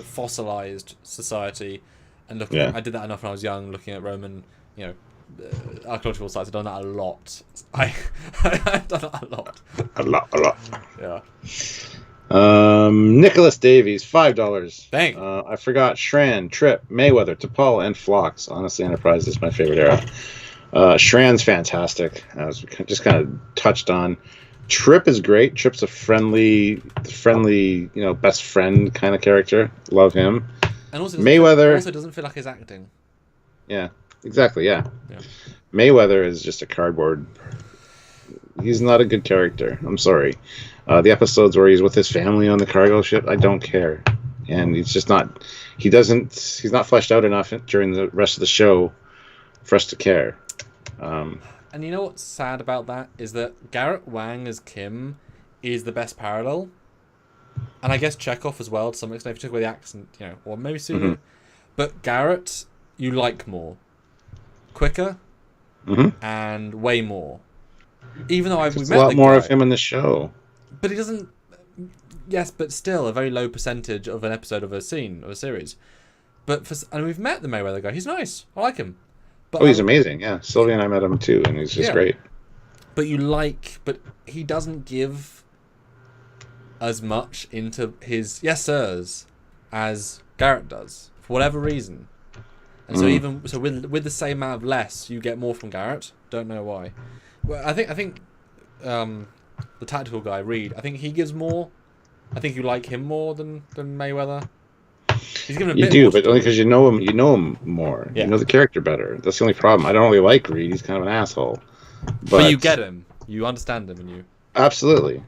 fossilized society and look. I did that enough when I was young, looking at Roman, archaeological sites. I've done that a lot. I've done that a lot. A lot. Yeah. Nicholas Davies, $5. Thanks. I forgot Shran, Trip, Mayweather, T'Pol, and Phlox. Honestly, Enterprise is my favorite era. Shran's fantastic. I was just kind of touched on. Trip is great. Trip's a friendly, best friend kind of character. Love him. And also Mayweather also doesn't feel like he's acting. Yeah, exactly. Yeah. Mayweather is just a cardboard. He's not a good character. I'm sorry. The episodes where he's with his family on the cargo ship, I don't care. And he's just not. He's not fleshed out enough during the rest of the show for us to care. And you know what's sad about that is that Garrett Wang as Kim is the best parallel, and I guess Chekhov as well to some extent if you took away the accent, or maybe Sulu. But Garrett, you like more, quicker, and way more. Even though we've met a lot the more guy. of him in the show. But he doesn't. Yes, but still a very low percentage of an episode of a scene of a series. But and we've met the Mayweather guy. He's nice. I like him. But he's amazing. Yeah, Sylvia and I met him too, and he's just great. But he doesn't give as much into his yes sirs as Garrett does for whatever reason. And so with the same amount of less, you get more from Garrett. Don't know why. Well, I think the tactical guy Reed. I think he gives more. I think you like him more than Mayweather. He's given a bit more but only because you know him more. Yeah. You know the character better. That's the only problem. I don't really like Reed. He's kind of an asshole. But you get him. You understand him, and you. Absolutely,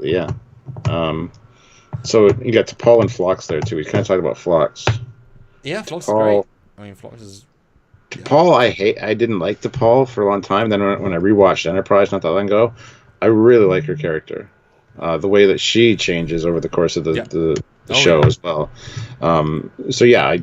yeah. So you got T'Pol and Phlox there too. We kind of talked about Phlox. Yeah, Phlox is great. I mean, Phlox is. T'Pol, I didn't like T'Pol for a long time. Then when I rewatched Enterprise not that long ago, I really like her character. The way that she changes over the course of the show as well. So yeah,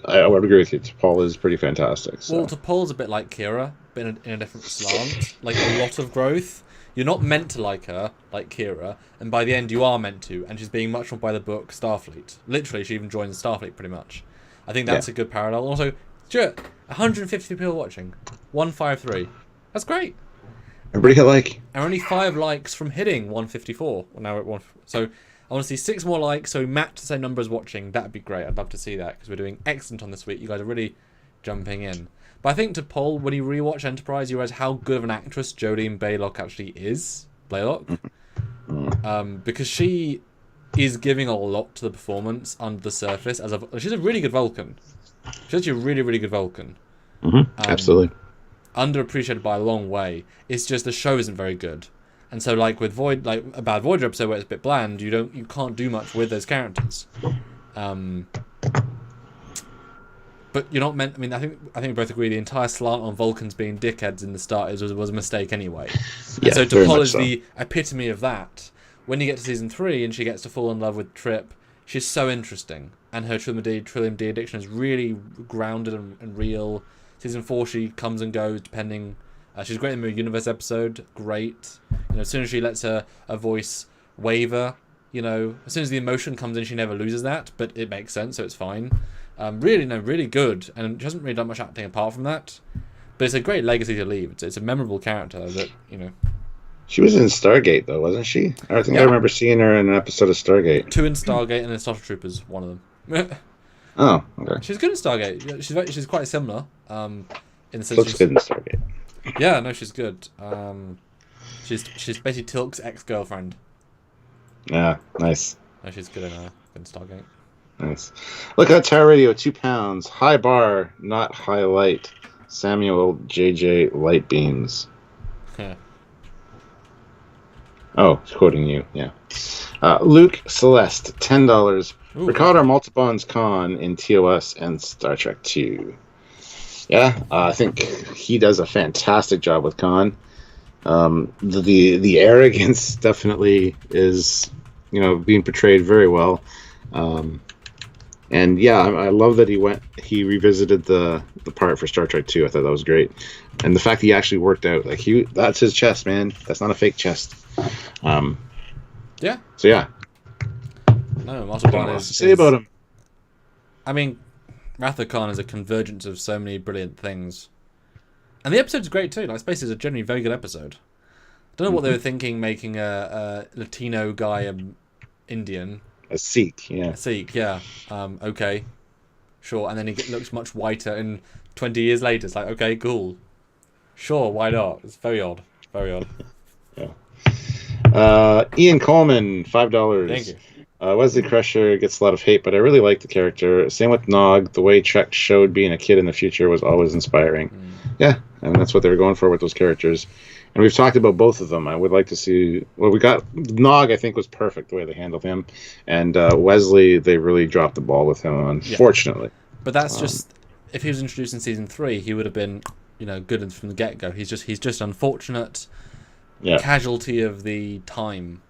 I would agree with you. T'Pol is pretty fantastic. So. Well, T'Pol's a bit like Kira, but in a different slant. Like a lot of growth. You're not meant to like her, like Kira, and by the end you are meant to, and she's being much more by the book Starfleet. Literally, she even joins Starfleet pretty much. I think that's a good parallel. Also, Stuart, 150 people watching. 153. That's great. Everybody hit like. And only 5 likes from hitting 154. Well, now we're at 1. So I want to see 6 more likes. So we match the same number as watching. That'd be great. I'd love to see that because we're doing excellent on this week. You guys are really jumping in. But I think to Paul, when you rewatch Enterprise, you realize how good of an actress Jodie Blaylock actually is. Blaylock. Because she is giving a lot to the performance under the surface. She's a really good Vulcan. She's actually a really, really good Vulcan. Absolutely. Underappreciated by a long way. It's just the show isn't very good. And so like with a bad Voyager episode where it's a bit bland, you can't do much with those characters. But you're not meant. I mean, I think we both agree the entire slant on Vulcans being dickheads in the start was a mistake anyway. Yeah, and so T'Pol is the epitome of that. When you get to season 3 and she gets to fall in love with Trip, she's so interesting, and her Trillium D addiction is really grounded and real. Season 4 she comes and goes depending. She's great in the Universe episode. Great. As soon as she lets her voice waver, as soon as the emotion comes in, she never loses that. But it makes sense, so it's fine. Really good, and she hasn't really done much acting apart from that. But it's a great legacy to leave. It's a memorable character that. She was in Stargate though, wasn't she? I think I remember seeing her in an episode of Stargate. 2 in Stargate and then Starship Troopers, one of them. Oh, okay. She's good in Stargate. She's quite similar. In the sense looks good in Stargate. Yeah, no, she's good. She's basically Tilk's ex-girlfriend. Yeah, nice. No, she's good in Stargate. Nice. Look at Tower Radio, 2 pounds. High bar, not high light. Samuel J.J. Light Beams. Yeah. Oh, quoting you, yeah. Luke Celeste, $10. Recalled our Multibonds Khan in TOS and Star Trek 2. Yeah, I think he does a fantastic job with Khan. The arrogance definitely is, being portrayed very well. And yeah, I love that he revisited the part for Star Trek 2. I thought that was great. And the fact that he actually worked out, that's his chest, man. That's not a fake chest. Yeah. So yeah. No, Multibond is say about him. I mean, Wrath of Khan is a convergence of so many brilliant things. And the episode's great too. Space is a generally very good episode. I don't know what they were thinking making a Latino guy Indian. A Sikh, yeah. A Sikh, yeah. Okay. Sure. And then he looks much whiter, and 20 years later it's like, okay, cool. Sure, why not? It's very odd. Very odd. Yeah. Ian Coleman, $5. Thank you. Wesley Crusher gets a lot of hate, but I really like the character. Same with Nog. The way Trek showed being a kid in the future was always inspiring. Yeah, and that's what they were going for with those characters. And we've talked about both of them. I would like to see... Well, we got... Nog, I think, was perfect the way they handled him. And Wesley, they really dropped the ball with him, unfortunately. Yeah. But that's just... If he was introduced in Season 3, he would have been, good from the get-go. He's just unfortunate casualty of the time.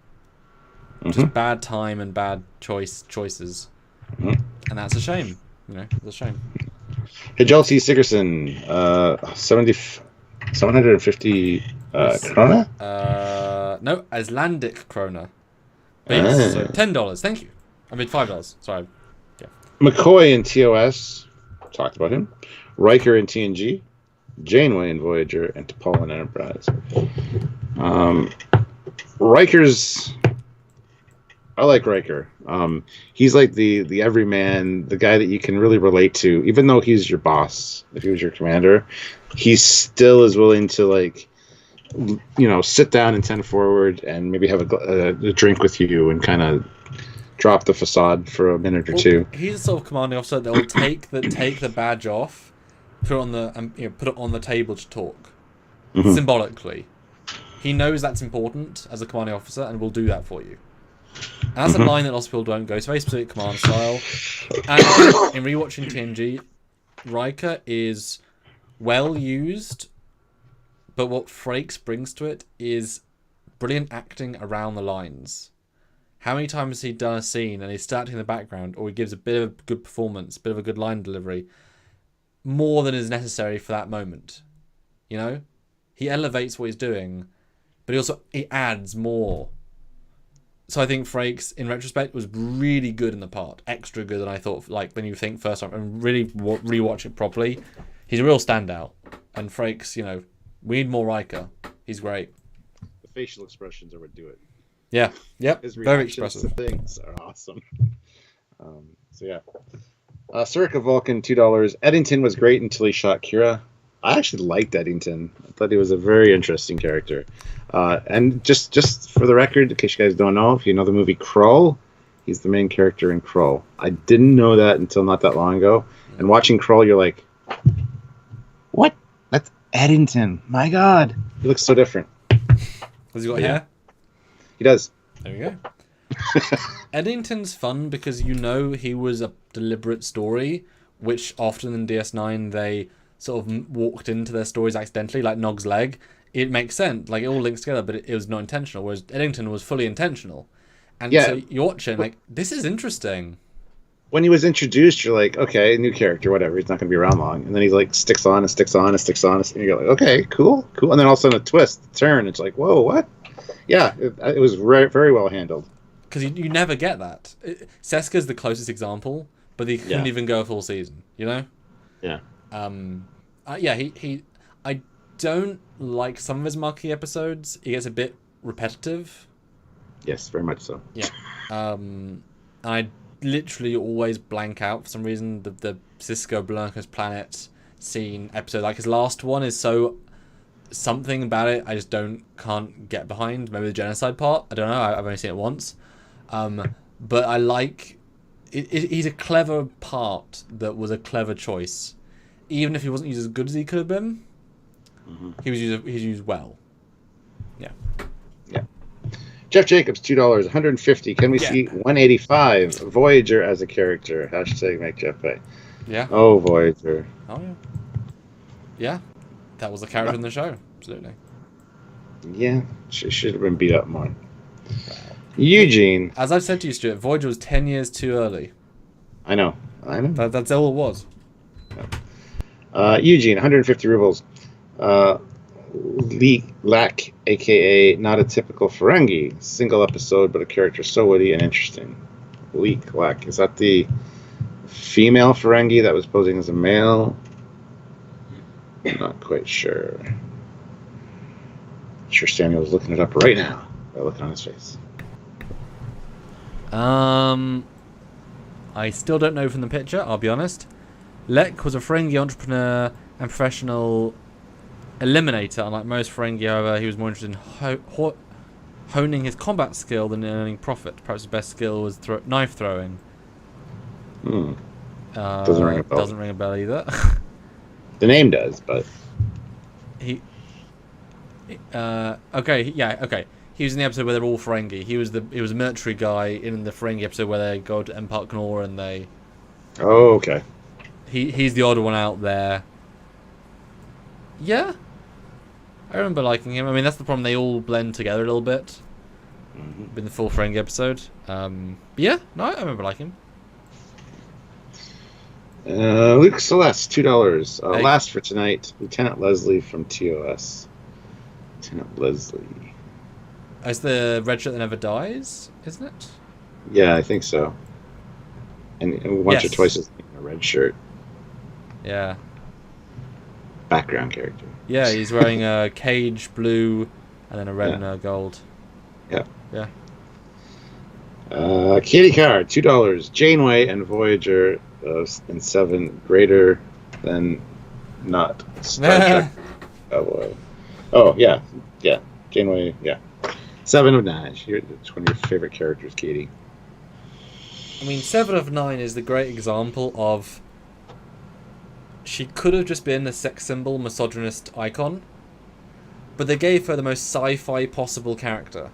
Just bad time and bad choices. And that's a shame. It's a shame. Hijalti Sigerson, 750 krona? No, Icelandic krona. But yes, so $10. Thank you. I mean $5. Sorry. Yeah. McCoy in TOS. Talked about him. Riker in TNG. Janeway in Voyager, and T'Pol in Enterprise. Riker's... I like Riker. He's like the everyman, the guy that you can really relate to, even though he's your boss. If he was your commander, he still is willing to, like, sit down and 10 forward and maybe have a drink with you and kind of drop the facade for a minute or two. He's the sort of commanding officer that will take the badge off, put it on the table to talk, symbolically. He knows that's important as a commanding officer and will do that for you. And that's a line that lots of people don't go. It's very specific command style. And in rewatching TNG, Riker is well used, but what Frakes brings to it is brilliant acting around the lines. How many times has he done a scene and he's starting in the background, or he gives a bit of a good performance, a bit of a good line delivery, more than is necessary for that moment? He elevates what he's doing, but he adds more. So I think Frakes, in retrospect, was really good in the part. Extra good than I thought, like, when you think first time and really rewatch it properly. He's a real standout. And Frakes, we need more Riker. He's great. The facial expressions are what do it. Yeah. Yep. His very reactions expressive. to things are awesome. So yeah. Circa Vulcan, $2. Eddington was great until he shot Kira. I actually liked Eddington. I thought he was a very interesting character. And just for the record, in case you guys don't know, if you know the movie Krull, he's the main character in Krull. I didn't know that until not that long ago. And watching Krull, you're like, what? That's Eddington. My God. He looks so different. Has he got hair? He does. There we go. Eddington's fun because he was a deliberate story, which often in DS9 they sort of walked into their stories accidentally, like Nog's leg. It makes sense, like it all links together, but it was not intentional, whereas Eddington was fully intentional. And so you watch it like, this is interesting. When he was introduced, you're like, okay, new character, whatever, he's not going to be around long. And then he's like, sticks on, and you're like, okay, cool. And then all of a sudden a twist, a turn, it's like, whoa, what? Yeah, it was very, very well handled. Because you never get that. Seska's the closest example, but he couldn't even go a full season, Yeah. I don't like some of his marquee episodes. He gets a bit repetitive. Yes, very much so. Yeah. I literally always blank out for some reason the Cisco Blanca's planet scene episode. Like his last one is so something about it I just can't get behind. Maybe the genocide part. I don't know. I've only seen it once. But I like he's a clever part that was a clever choice. Even if he wasn't used as good as he could have been, he was used well. Yeah. Jeff Jacobs, $2, 150. Can we see 185 Voyager as a character? Hashtag make Jeff pay. Yeah. Oh, Voyager. Oh yeah. Yeah, that was a character in the show. Absolutely. Yeah, she should have been beat up more. Eugene. As I've said to you, Stuart, Voyager was 10 years too early. I know. That's all it was. Eugene, 150 rubles. Lack, a.k.a. not a typical Ferengi. Single episode, but a character so witty and interesting. Lack. Is that the female Ferengi that was posing as a male? I'm not quite sure. Sure, Samuel's looking it up right now. By looking on his face. I still don't know from the picture, I'll be honest. Lek was a Ferengi entrepreneur and professional eliminator. Unlike most Ferengi, however, he was more interested in honing his combat skill than earning profit. Perhaps his best skill was knife throwing. Doesn't ring a bell. Doesn't ring a bell either. The name does, but... Okay. He was in the episode where they're all Ferengi. He was a military guy in the Ferengi episode where they go to Empire Knorr and they... Oh, okay. He's the odd one out there. Yeah. I remember liking him. I mean, that's the problem. They all blend together a little bit. In the full Ferengi episode. Yeah, no, I remember liking him. Luke Celeste, $2. Last for tonight, Lieutenant Leslie from TOS. Lieutenant Leslie. It's the red shirt that never dies, isn't it? Yeah, I think so. And once or Yes. twice is in a red shirt. Yeah. Background character. Yeah, he's wearing a cage blue and then a red Yeah. and a gold. Yeah. Yeah. Kitty card, $2. Janeway and Voyager and 7 greater than not Star Trek. Oh yeah. Janeway, yeah. 7 of 9. It's one of your favorite characters, Katie. I mean, 7 of 9 is the great example of... She could have just been a sex symbol, misogynist icon, but they gave her the most sci-fi possible character.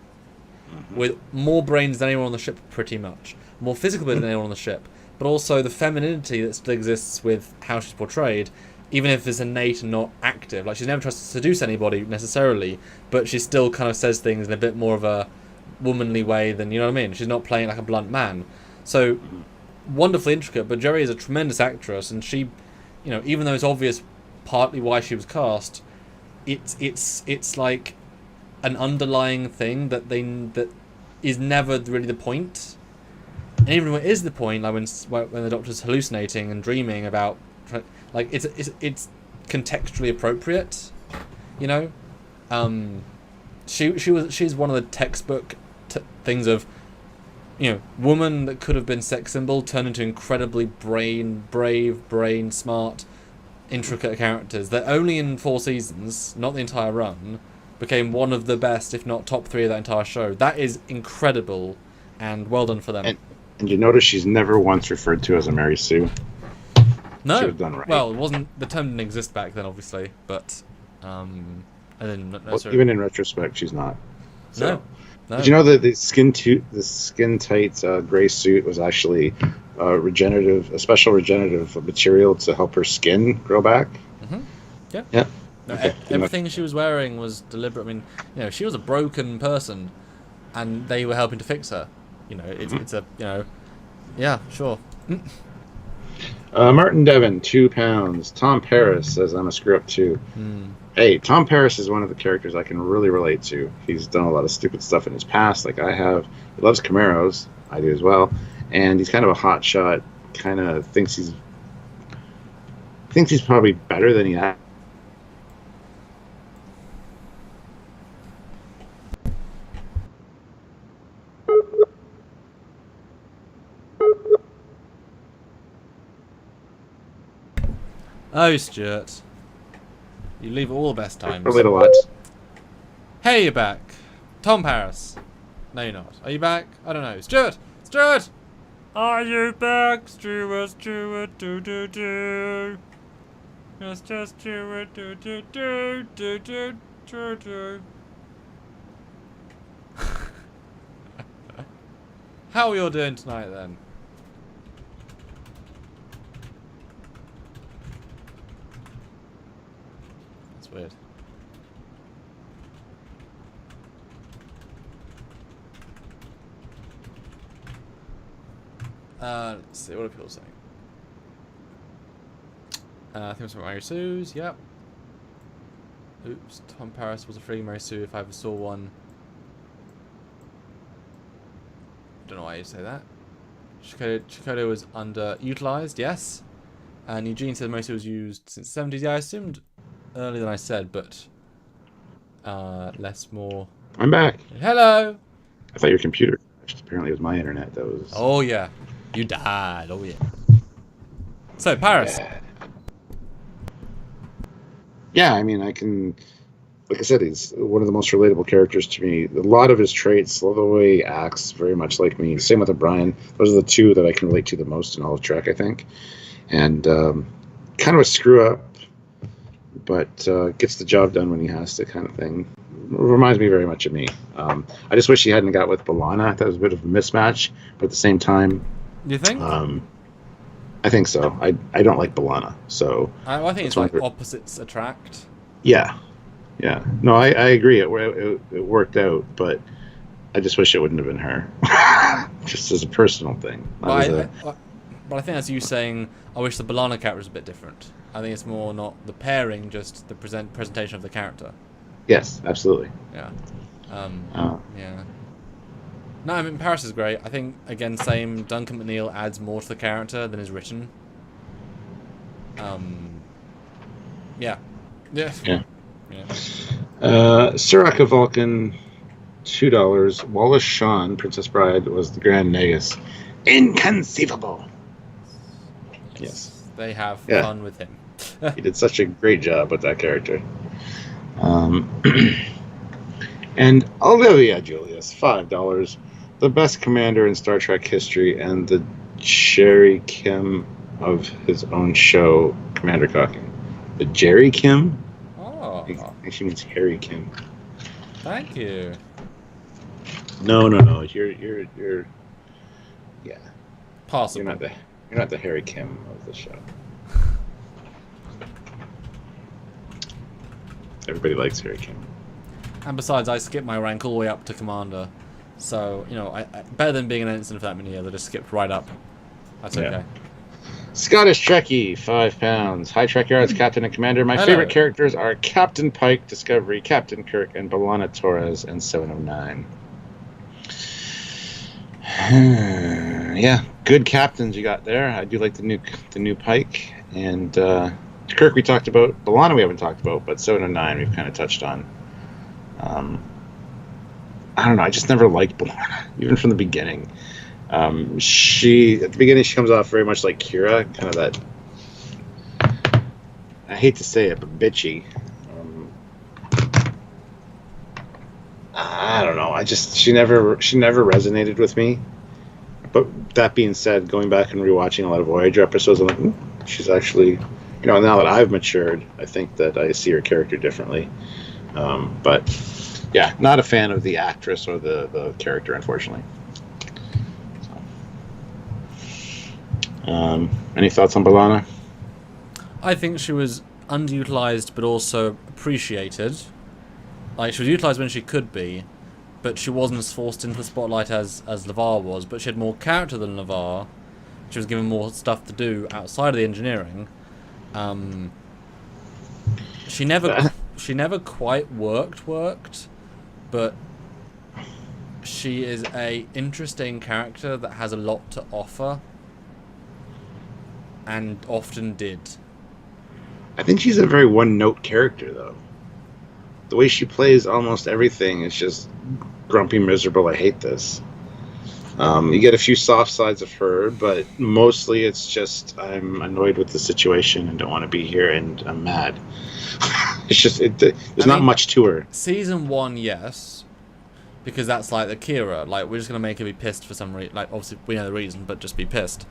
With more brains than anyone on the ship, pretty much. More physical than anyone on the ship, but also the femininity that still exists with how she's portrayed, even if it's innate and not active. Like, she's never tries to seduce anybody, necessarily, but she still kind of says things in a bit more of a womanly way than, you know what I mean? She's not playing like a blunt man. So, wonderfully intricate, but Jerry is a tremendous actress, and she, you know, even though it's obvious partly why she was cast, it's like an underlying thing that is never really the point. And even when it is the point, like when the Doctor's hallucinating and dreaming about, like it's contextually appropriate, you know. She's one of the textbook things of, you know, woman that could have been sex symbol turned into incredibly brave, brain smart, intricate characters that only in 4 seasons, not the entire run, became one of the best, if not top 3 of that entire show. That is incredible, and well done for them. And you notice she's never once referred to as a Mary Sue. No, Should have done right. Well, it wasn't, the term didn't exist back then, obviously, but Even in retrospect, she's not. So. No. Did you know that the skin tight gray suit was actually a special regenerative material to help her skin grow back? Mm-hmm. Yeah. Yeah. No, Okay. everything she was wearing was deliberate. I mean, you know, she was a broken person, and they were helping to fix her. You know, it's a, you know, yeah, sure. Martin Devon, £2. Tom Paris says I'm a screw up too. Hey, Tom Paris is one of the characters I can really relate to. He's done a lot of stupid stuff in his past, like I have. He loves Camaros, I do as well, and he's kind of a hot shot. Kind of thinks he's probably better than he has. Oh, Stuart. You leave all the best times. Relate a lot. Hey, you're back. Tom Paris. No, you're not. Are you back? I don't know. Stuart! Stuart! Are you back, Stuart? Stuart, do. It's just Stuart, do. How are you all doing tonight, then? That's weird. Let's see, what are people saying? I think it was from Mary Sue's, yep. Oops, Tom Paris was a free Mary Sue if I ever saw one. Don't know why you say that. Chakotay was underutilized, yes. And Eugene said Mary Sue was used since the 70s. Yeah, I assumed earlier than I said, but less more. I'm back. Hello! I thought your computer crashed. Apparently it was my internet that was... Oh, yeah. You died. Oh, yeah. So, Paris. Yeah, I mean, I can... Like I said, he's one of the most relatable characters to me. A lot of his traits, the way he acts, very much like me. Same with O'Brien. Those are the two that I can relate to the most in all of Trek, I think. And kind of a screw-up, but gets the job done when he has to, kind of thing. Reminds me very much of me. I just wish he hadn't got with B'Elanna. That was a bit of a mismatch, but at the same time... You think? I think so. I don't like B'Elanna, so... I think it's like opposites attract. Yeah. Yeah. No, I agree. It worked out, but I just wish it wouldn't have been her. Just as a personal thing. But I think that's you saying, I wish the B'Elanna character was a bit different. I think it's more not the pairing, just the presentation of the character. Yes, absolutely. Yeah. Yeah. No, I mean, Paris is great. I think, again, same, Duncan McNeil adds more to the character than is written. Yeah. Yeah. Yeah. Yeah. Siraka Vulcan, $2. Wallace Shawn, Princess Bride, was the Grand Nagus. Inconceivable. Yes. They have fun with him. He did such a great job with that character. And Olivia Julius, $5. The best commander in Star Trek history and the Jerry Kim of his own show, Commander Cocking. The Jerry Kim? Oh. I think she means Harry Kim. Thank you. No. You're yeah. Possible. You're not the Harry Kim of the show. Everybody likes Harry Kim. And besides, I skipped my rank all the way up to Commander. So, I better than being an ensign for that many years, I just skipped right up. That's okay. Scottish Trekkie, £5. Hi, Trekyards, Captain and Commander. My favorite characters are Captain Pike, Discovery, Captain Kirk, and B'Elanna Torres in 709. Yeah, good captains you got there. I do like the new Pike. And Kirk we talked about. B'Elanna we haven't talked about, but 709 we've kind of touched on. I don't know. I just never liked B'Elanna, even from the beginning. At the beginning, she comes off very much like Kira, kind of that. I hate to say it, but bitchy. I don't know. She never resonated with me. But that being said, going back and rewatching a lot of Voyager episodes, I'm like, she's actually, now that I've matured, I think that I see her character differently. But yeah, not a fan of the actress or the character, unfortunately. Any thoughts on B'Elanna? I think she was underutilized, but also appreciated. Like, she was utilized when she could be, but she wasn't as forced into the spotlight as LeVar was. But she had more character than LeVar. She was given more stuff to do outside of the engineering. She never quite worked, but she is a interesting character that has a lot to offer, and often did. I think she's a very one-note character, though. The way she plays almost everything is just grumpy, miserable, I hate this. You get a few soft sides of her, but mostly it's just, I'm annoyed with the situation and don't want to be here and I'm mad. It's just, there's not much to her. Season 1, yes. Because that's like the Kira. Like, we're just going to make her be pissed for some reason. Like, obviously, we know the reason, but just be pissed.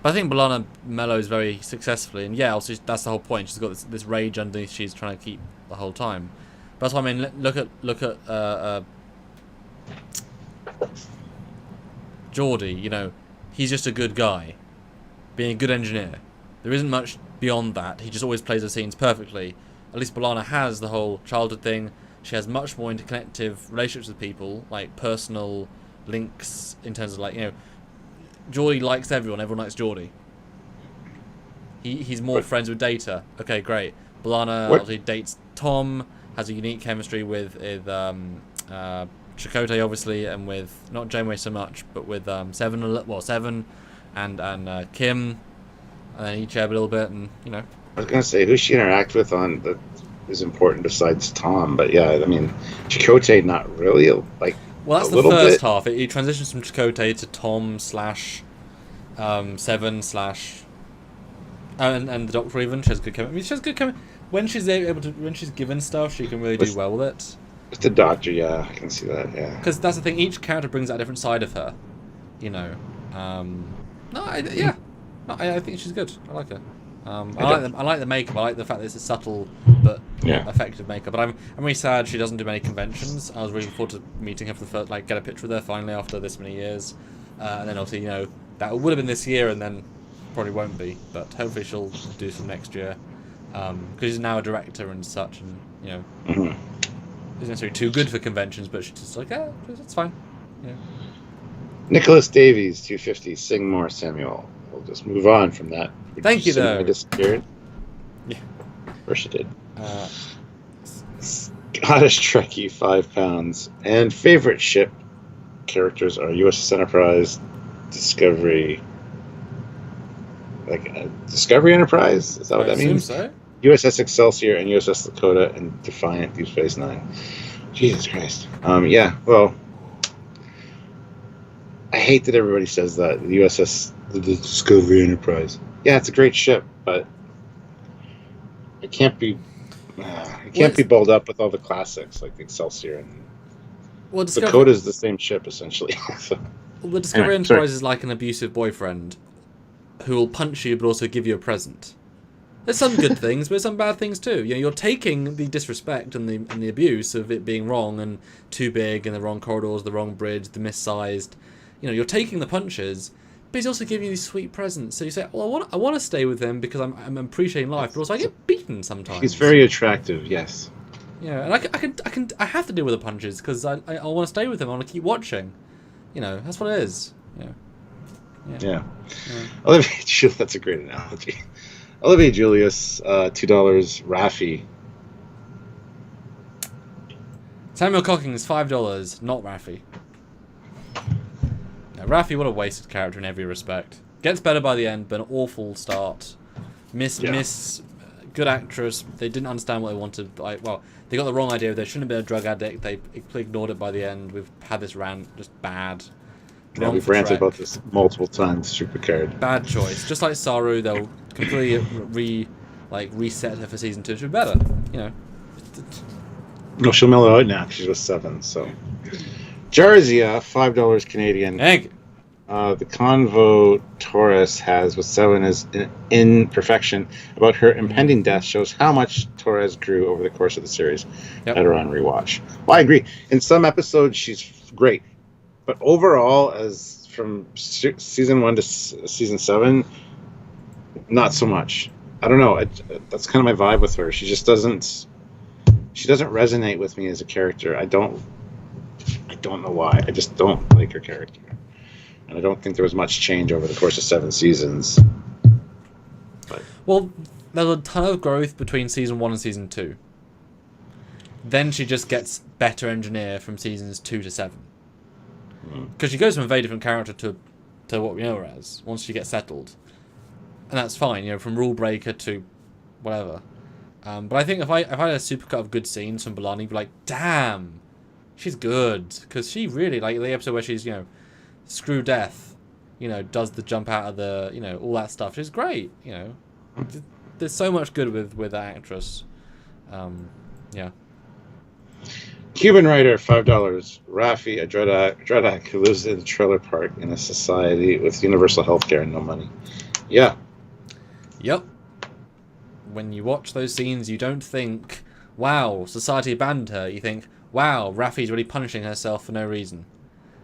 But I think B'Elanna mellows very successfully. And yeah, also, that's the whole point. She's got this rage underneath she's trying to keep the whole time. But that's what I mean. Look at Geordi. He's just a good guy, being a good engineer. There isn't much beyond that. He just always plays the scenes perfectly. At least B'Elanna has the whole childhood thing. She has much more interconnective relationships with people, like personal links in terms of Geordi likes everyone. Everyone likes Geordi. He's more friends with Data. Okay, great. B'Elanna obviously dates Tom. Has a unique chemistry with Chakotay, obviously, and with not Janeway so much, but with Seven and Kim, and then Icheb a little bit, and I was gonna say who she interact with on that is important besides Tom, but yeah, I mean Chakotay not really like. Well, that's the first half. It transitions from Chakotay to Tom / Seven / and the Doctor even. She has good chemistry. She has good chemistry. When she's given stuff, she can really do well with it. With the Doctor, yeah, I can see that, yeah. Because that's the thing, each character brings out a different side of her, I think she's good. I like her. I like the makeup. I like the fact that it's a subtle but effective makeup. But I'm really sad she doesn't do many conventions. I was really looking forward to meeting her for the first, get a picture with her finally after this many years. And then obviously, that would have been this year, and then probably won't be. But hopefully she'll do some next year. Because she's now a director and such, and isn't necessarily too good for conventions, but she's just like, it's fine. Yeah. Nicholas Davies, 250. Sing more, Samuel. We'll just move on from that. Thank you, though. I disappeared. Yeah. Or she did. Goddess Trekkie, 5 pounds. And favorite ship characters are USS Enterprise, Discovery. Discovery Enterprise? Is that what that means? So. USS Excelsior and USS Lakota and Defiant, Deep Space Nine. Jesus Christ. Yeah, well, I hate that everybody says that. The USS, the Discovery Enterprise. Yeah, it's a great ship, but it can't be balled up with all the classics like the Excelsior and Dakota's the same ship essentially. So, well, the Discovery Enterprise is like an abusive boyfriend who will punch you but also give you a present. There's some good things, but there's some bad things too. You know, you're taking the disrespect and the abuse of it being wrong and too big and the wrong corridors, the wrong bridge, the missized. You know, you're taking the punches, but he's also giving you these sweet presents. So you say, well, I want to stay with him because I'm appreciating life, but also I get beaten sometimes. He's very attractive, yes. Yeah, and I have to deal with the punches because I want to stay with him. I want to keep watching. You know, that's what it is. Yeah. Olivia, that's a great analogy. Olivia Julius, $2. Raffi. Samuel Cocking is $5, not Raffi. Now, Raffi, what a wasted character in every respect. Gets better by the end, but an awful start. Miss, good actress. They didn't understand what they wanted. They got the wrong idea. They shouldn't have been a drug addict. They ignored it by the end. We've had this rant, just bad. Yeah, we've ranted about this multiple times. Super Picard. Bad choice. Just like Saru, they'll completely reset her for season 2 to be better. You know. No, she'll mellow out now. She's with 7. So, Jarzia, $5 Canadian. Egg. The convo Torres has with 7 is in perfection about her impending death shows how much Torres grew over the course of the series. Yep. Better on rewatch. Well, I agree. In some episodes, she's great. But overall, as from season 1 to season 7, not so much. I don't know. That's kind of my vibe with her. She just doesn't. She doesn't resonate with me as a character. I don't know why. I just don't like her character, and I don't think there was much change over the course of 7 seasons. But. Well, there's a ton of growth between season 1 and season 2. Then she just gets better engineer from seasons 2 to 7. Because she goes from a very different character to what we know her as once she gets settled, and that's fine. You know, from rule breaker to whatever. But I think if I had a supercut of good scenes from B'Elanna, be like, damn, she's good, because she really like the episode where she's screw death, does the jump out of the all that stuff. She's great. There's so much good with that actress. Yeah. Cuban writer, $5. Raffi, a dreadnought who lives in a trailer park in a society with universal healthcare and no money. Yeah. Yep. When you watch those scenes, you don't think, wow, society abandoned her. You think, wow, Raffi's really punishing herself for no reason.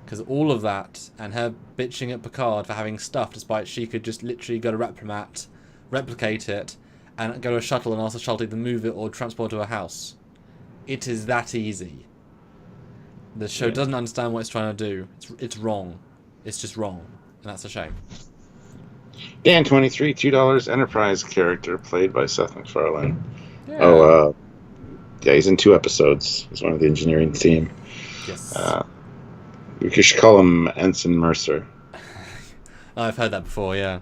Because all of that, and her bitching at Picard for having stuff, despite she could just literally go to Replimat, replicate it, and go to a shuttle and ask the shuttle to move it or transport to her house. It is that easy. The show doesn't understand what it's trying to do. It's wrong. It's just wrong. And that's a shame. Dan23, $2 Enterprise character played by Seth MacFarlane. Yeah. He's in 2 episodes. He's one of the engineering team. Yes. You should call him Ensign Mercer. I've heard that before, yeah.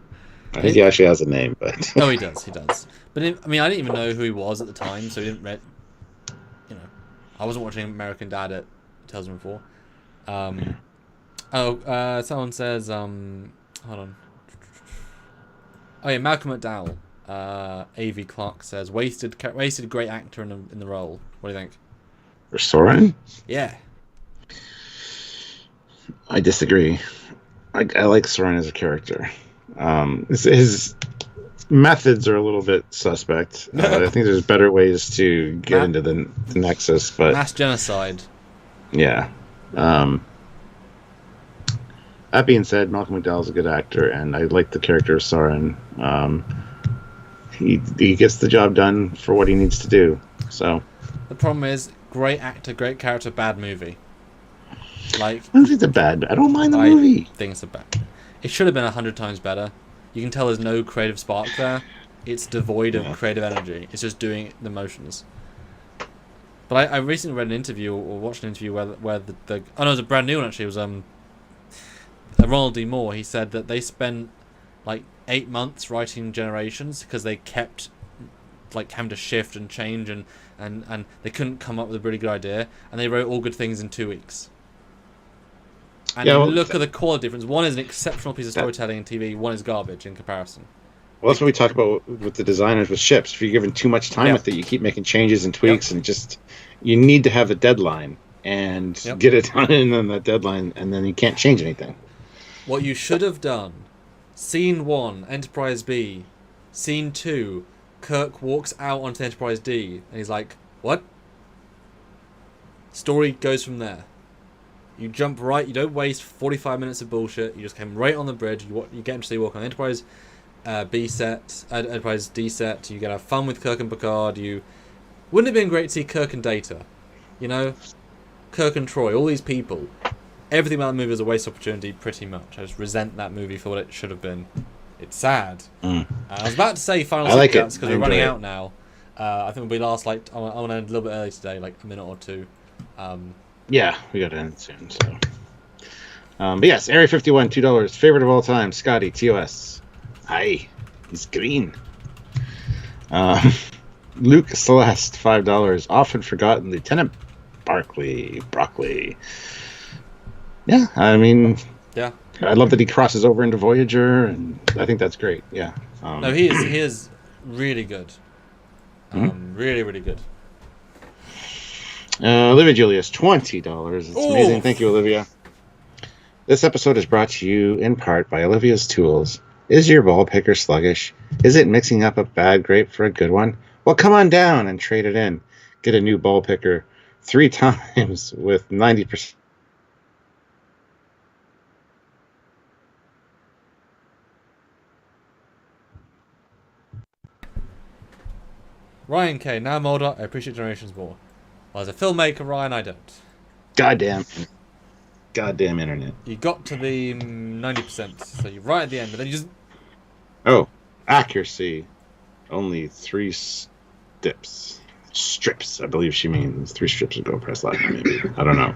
I think he actually has a name, but... No, he does. But, I didn't even know who he was at the time, so he didn't read... I wasn't watching American Dad at 2004. Someone says, hold on. Oh yeah, Malcolm McDowell. A.V. Clark says, wasted great actor in the role. What do you think? For Soren? Yeah. I disagree. I like Soren as a character. His methods are a little bit suspect. I think there's better ways to get into the Nexus, but mass genocide. Yeah. That being said, Malcolm McDowell's a good actor, and I like the character of Soren. He gets the job done for what he needs to do. So the problem is, great actor, great character, bad movie. I don't think it's bad. I don't mind the movie. I think it's bad. It should have been 100 times better. You can tell there's no creative spark there. It's devoid of creative energy. It's just doing the motions. But I recently read an interview or watched an interview where the oh no, it was a brand new one actually. It was Ronald D. Moore. He said that they spent like 8 months writing Generations because they kept like having to shift and change and they couldn't come up with a really good idea, and they wrote All Good Things in 2 weeks. And look at the quality difference. One is an exceptional piece of storytelling in TV. One is garbage in comparison. Well, that's what we talk about with the designers with ships. If you're given too much time with it, you keep making changes and tweaks, and you need to have a deadline and get it done in that deadline, and then you can't change anything. What you should have done: Scene 1, Enterprise B. Scene 2, Kirk walks out onto Enterprise D, and he's like, "What?" Story goes from there. You jump right. You don't waste 45 minutes of bullshit. You just came right on the bridge. You get him to see walk on Enterprise B set, Enterprise D set. You get to have fun with Kirk and Picard. Wouldn't it have been great to see Kirk and Data? You know, Kirk and Troy. All these people. Everything about the movie is a waste opportunity, pretty much. I just resent that movie for what it should have been. It's sad. I was about to say Final Superchats because we're running out now. I think we'll be last. Like I want to end a little bit early today, like a minute or two. Yeah, we got to end soon. So, but yes, Area 51, $2, favorite of all time, Scotty TOS. Hi, he's green. Luke Celeste, $5, often forgotten Lieutenant Broccoli. Yeah, I mean, I love that he crosses over into Voyager, and I think that's great. Yeah. No, he is really good. Really, really good. Olivia Julius, $20. It's amazing. Thank you, Olivia. This episode is brought to you in part by Olivia's Tools. Is your ball picker sluggish? Is it mixing up a bad grape for a good one? Well, come on down and trade it in. Get a new ball picker 3 times with 90%. Ryan K. Now I'm older, I appreciate Generations more. Well, as a filmmaker, Ryan, I don't. Goddamn internet. You got to the 90%, so you're right at the end, but then you just... Oh, accuracy. Only 3 strips, I believe she means. 3 strips ago, press left, maybe. I don't know.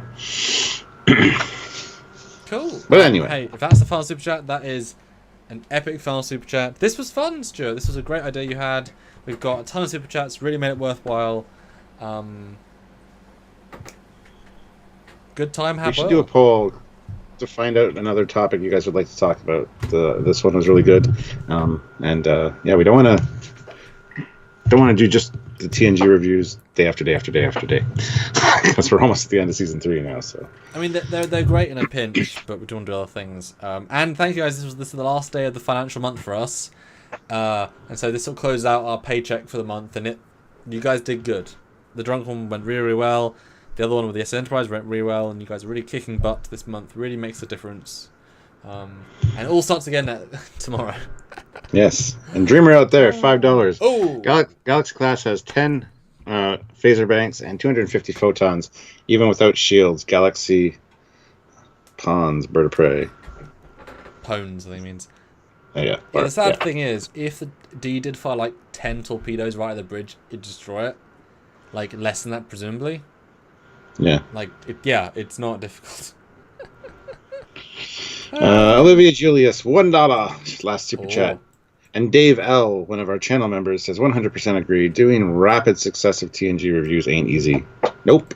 Cool. But anyway. Hey, if that's the final super chat, that is an epic final super chat. This was fun, Stuart. This was a great idea you had. We've got a ton of super chats, really made it worthwhile. Good time, We should do a poll to find out another topic you guys would like to talk about. This one was really good, we don't want to do just the TNG reviews day after day after day after day, because we're almost at the end of season 3 now. So I mean, they're great in a pinch, but we're doing other things. And thank you guys. This is the last day of the financial month for us, and so this will close out our paycheck for the month. And you guys did good. The drunk one went really, really well. The other one with the S Enterprise went really well, and you guys are really kicking butt this month. Really makes a difference. And it all starts again tomorrow. Yes, and Dreamer out there, $5. Oh, Galaxy class has 10 phaser banks and 250 photons, even without shields. Galaxy pawns, bird of prey. Pones, I think it means. Yeah. The sad thing is, if the D did fire like 10 torpedoes right at the bridge, it'd destroy it. Like less than that, presumably. Yeah. Like, it's not difficult. Olivia Julius, $1 last super chat. And Dave L, one of our channel members, says 100% agree. Doing rapid successive TNG reviews ain't easy. Nope.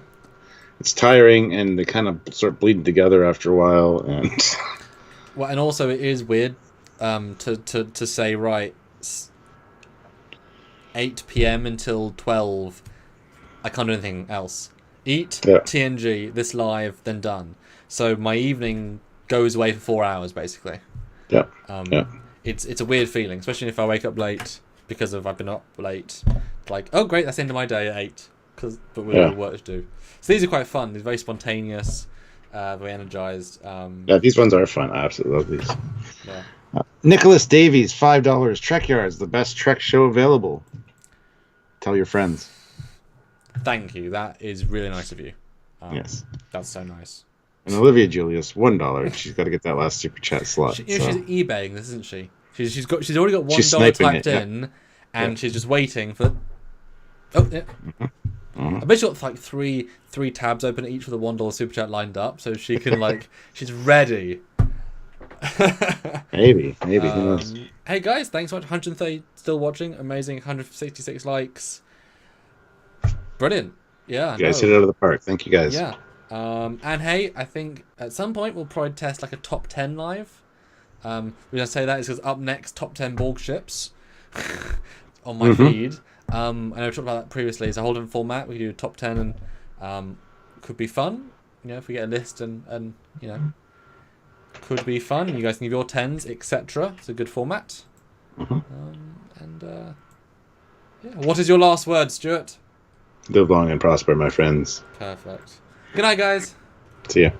It's tiring, and they kind of start bleeding together after a while. And well, and also it is weird to say, right, 8 p.m. until 12, I can't do anything else. Eat, TNG, this live, then done. So my evening goes away for 4 hours, basically. Yeah. It's a weird feeling, especially if I wake up late because I've been up late. Like, oh great, that's the end of my day at 8. But we have work to do. So these are quite fun. They're very spontaneous, very energized. These ones are fun. I absolutely love these. Yeah. Nicholas Davies, $5. Trekyards, the best Trek show available. Tell your friends. Thank you. That is really nice of you. Yes. That's so nice. And Olivia Julius, $1. She's got to get that last super chat slot. She's eBaying this, isn't she? She's already got $1 typed in, and she's just waiting for. Oh yeah. Mhm. I bet she's got like three tabs open, each with a $1 super chat lined up, so she can like she's ready. Maybe. Who knows? Hey guys, thanks so much. 130 still watching. Amazing. 166 likes. Brilliant. Yeah. You guys hit it out of the park. Thank you guys. Yeah. And hey, I think at some point we'll probably test like a top 10 live. The reason I say that is because up next, top 10 Borg ships on my feed. I know we talked about that previously. It's a whole different format. We can do a top 10 and could be fun. You know, if we get a list and you know, could be fun. You guys can give your 10s, etc. It's a good format. Yeah. What is your last word, Stuart? Live long and prosper, my friends. Perfect. Good night, guys. See ya.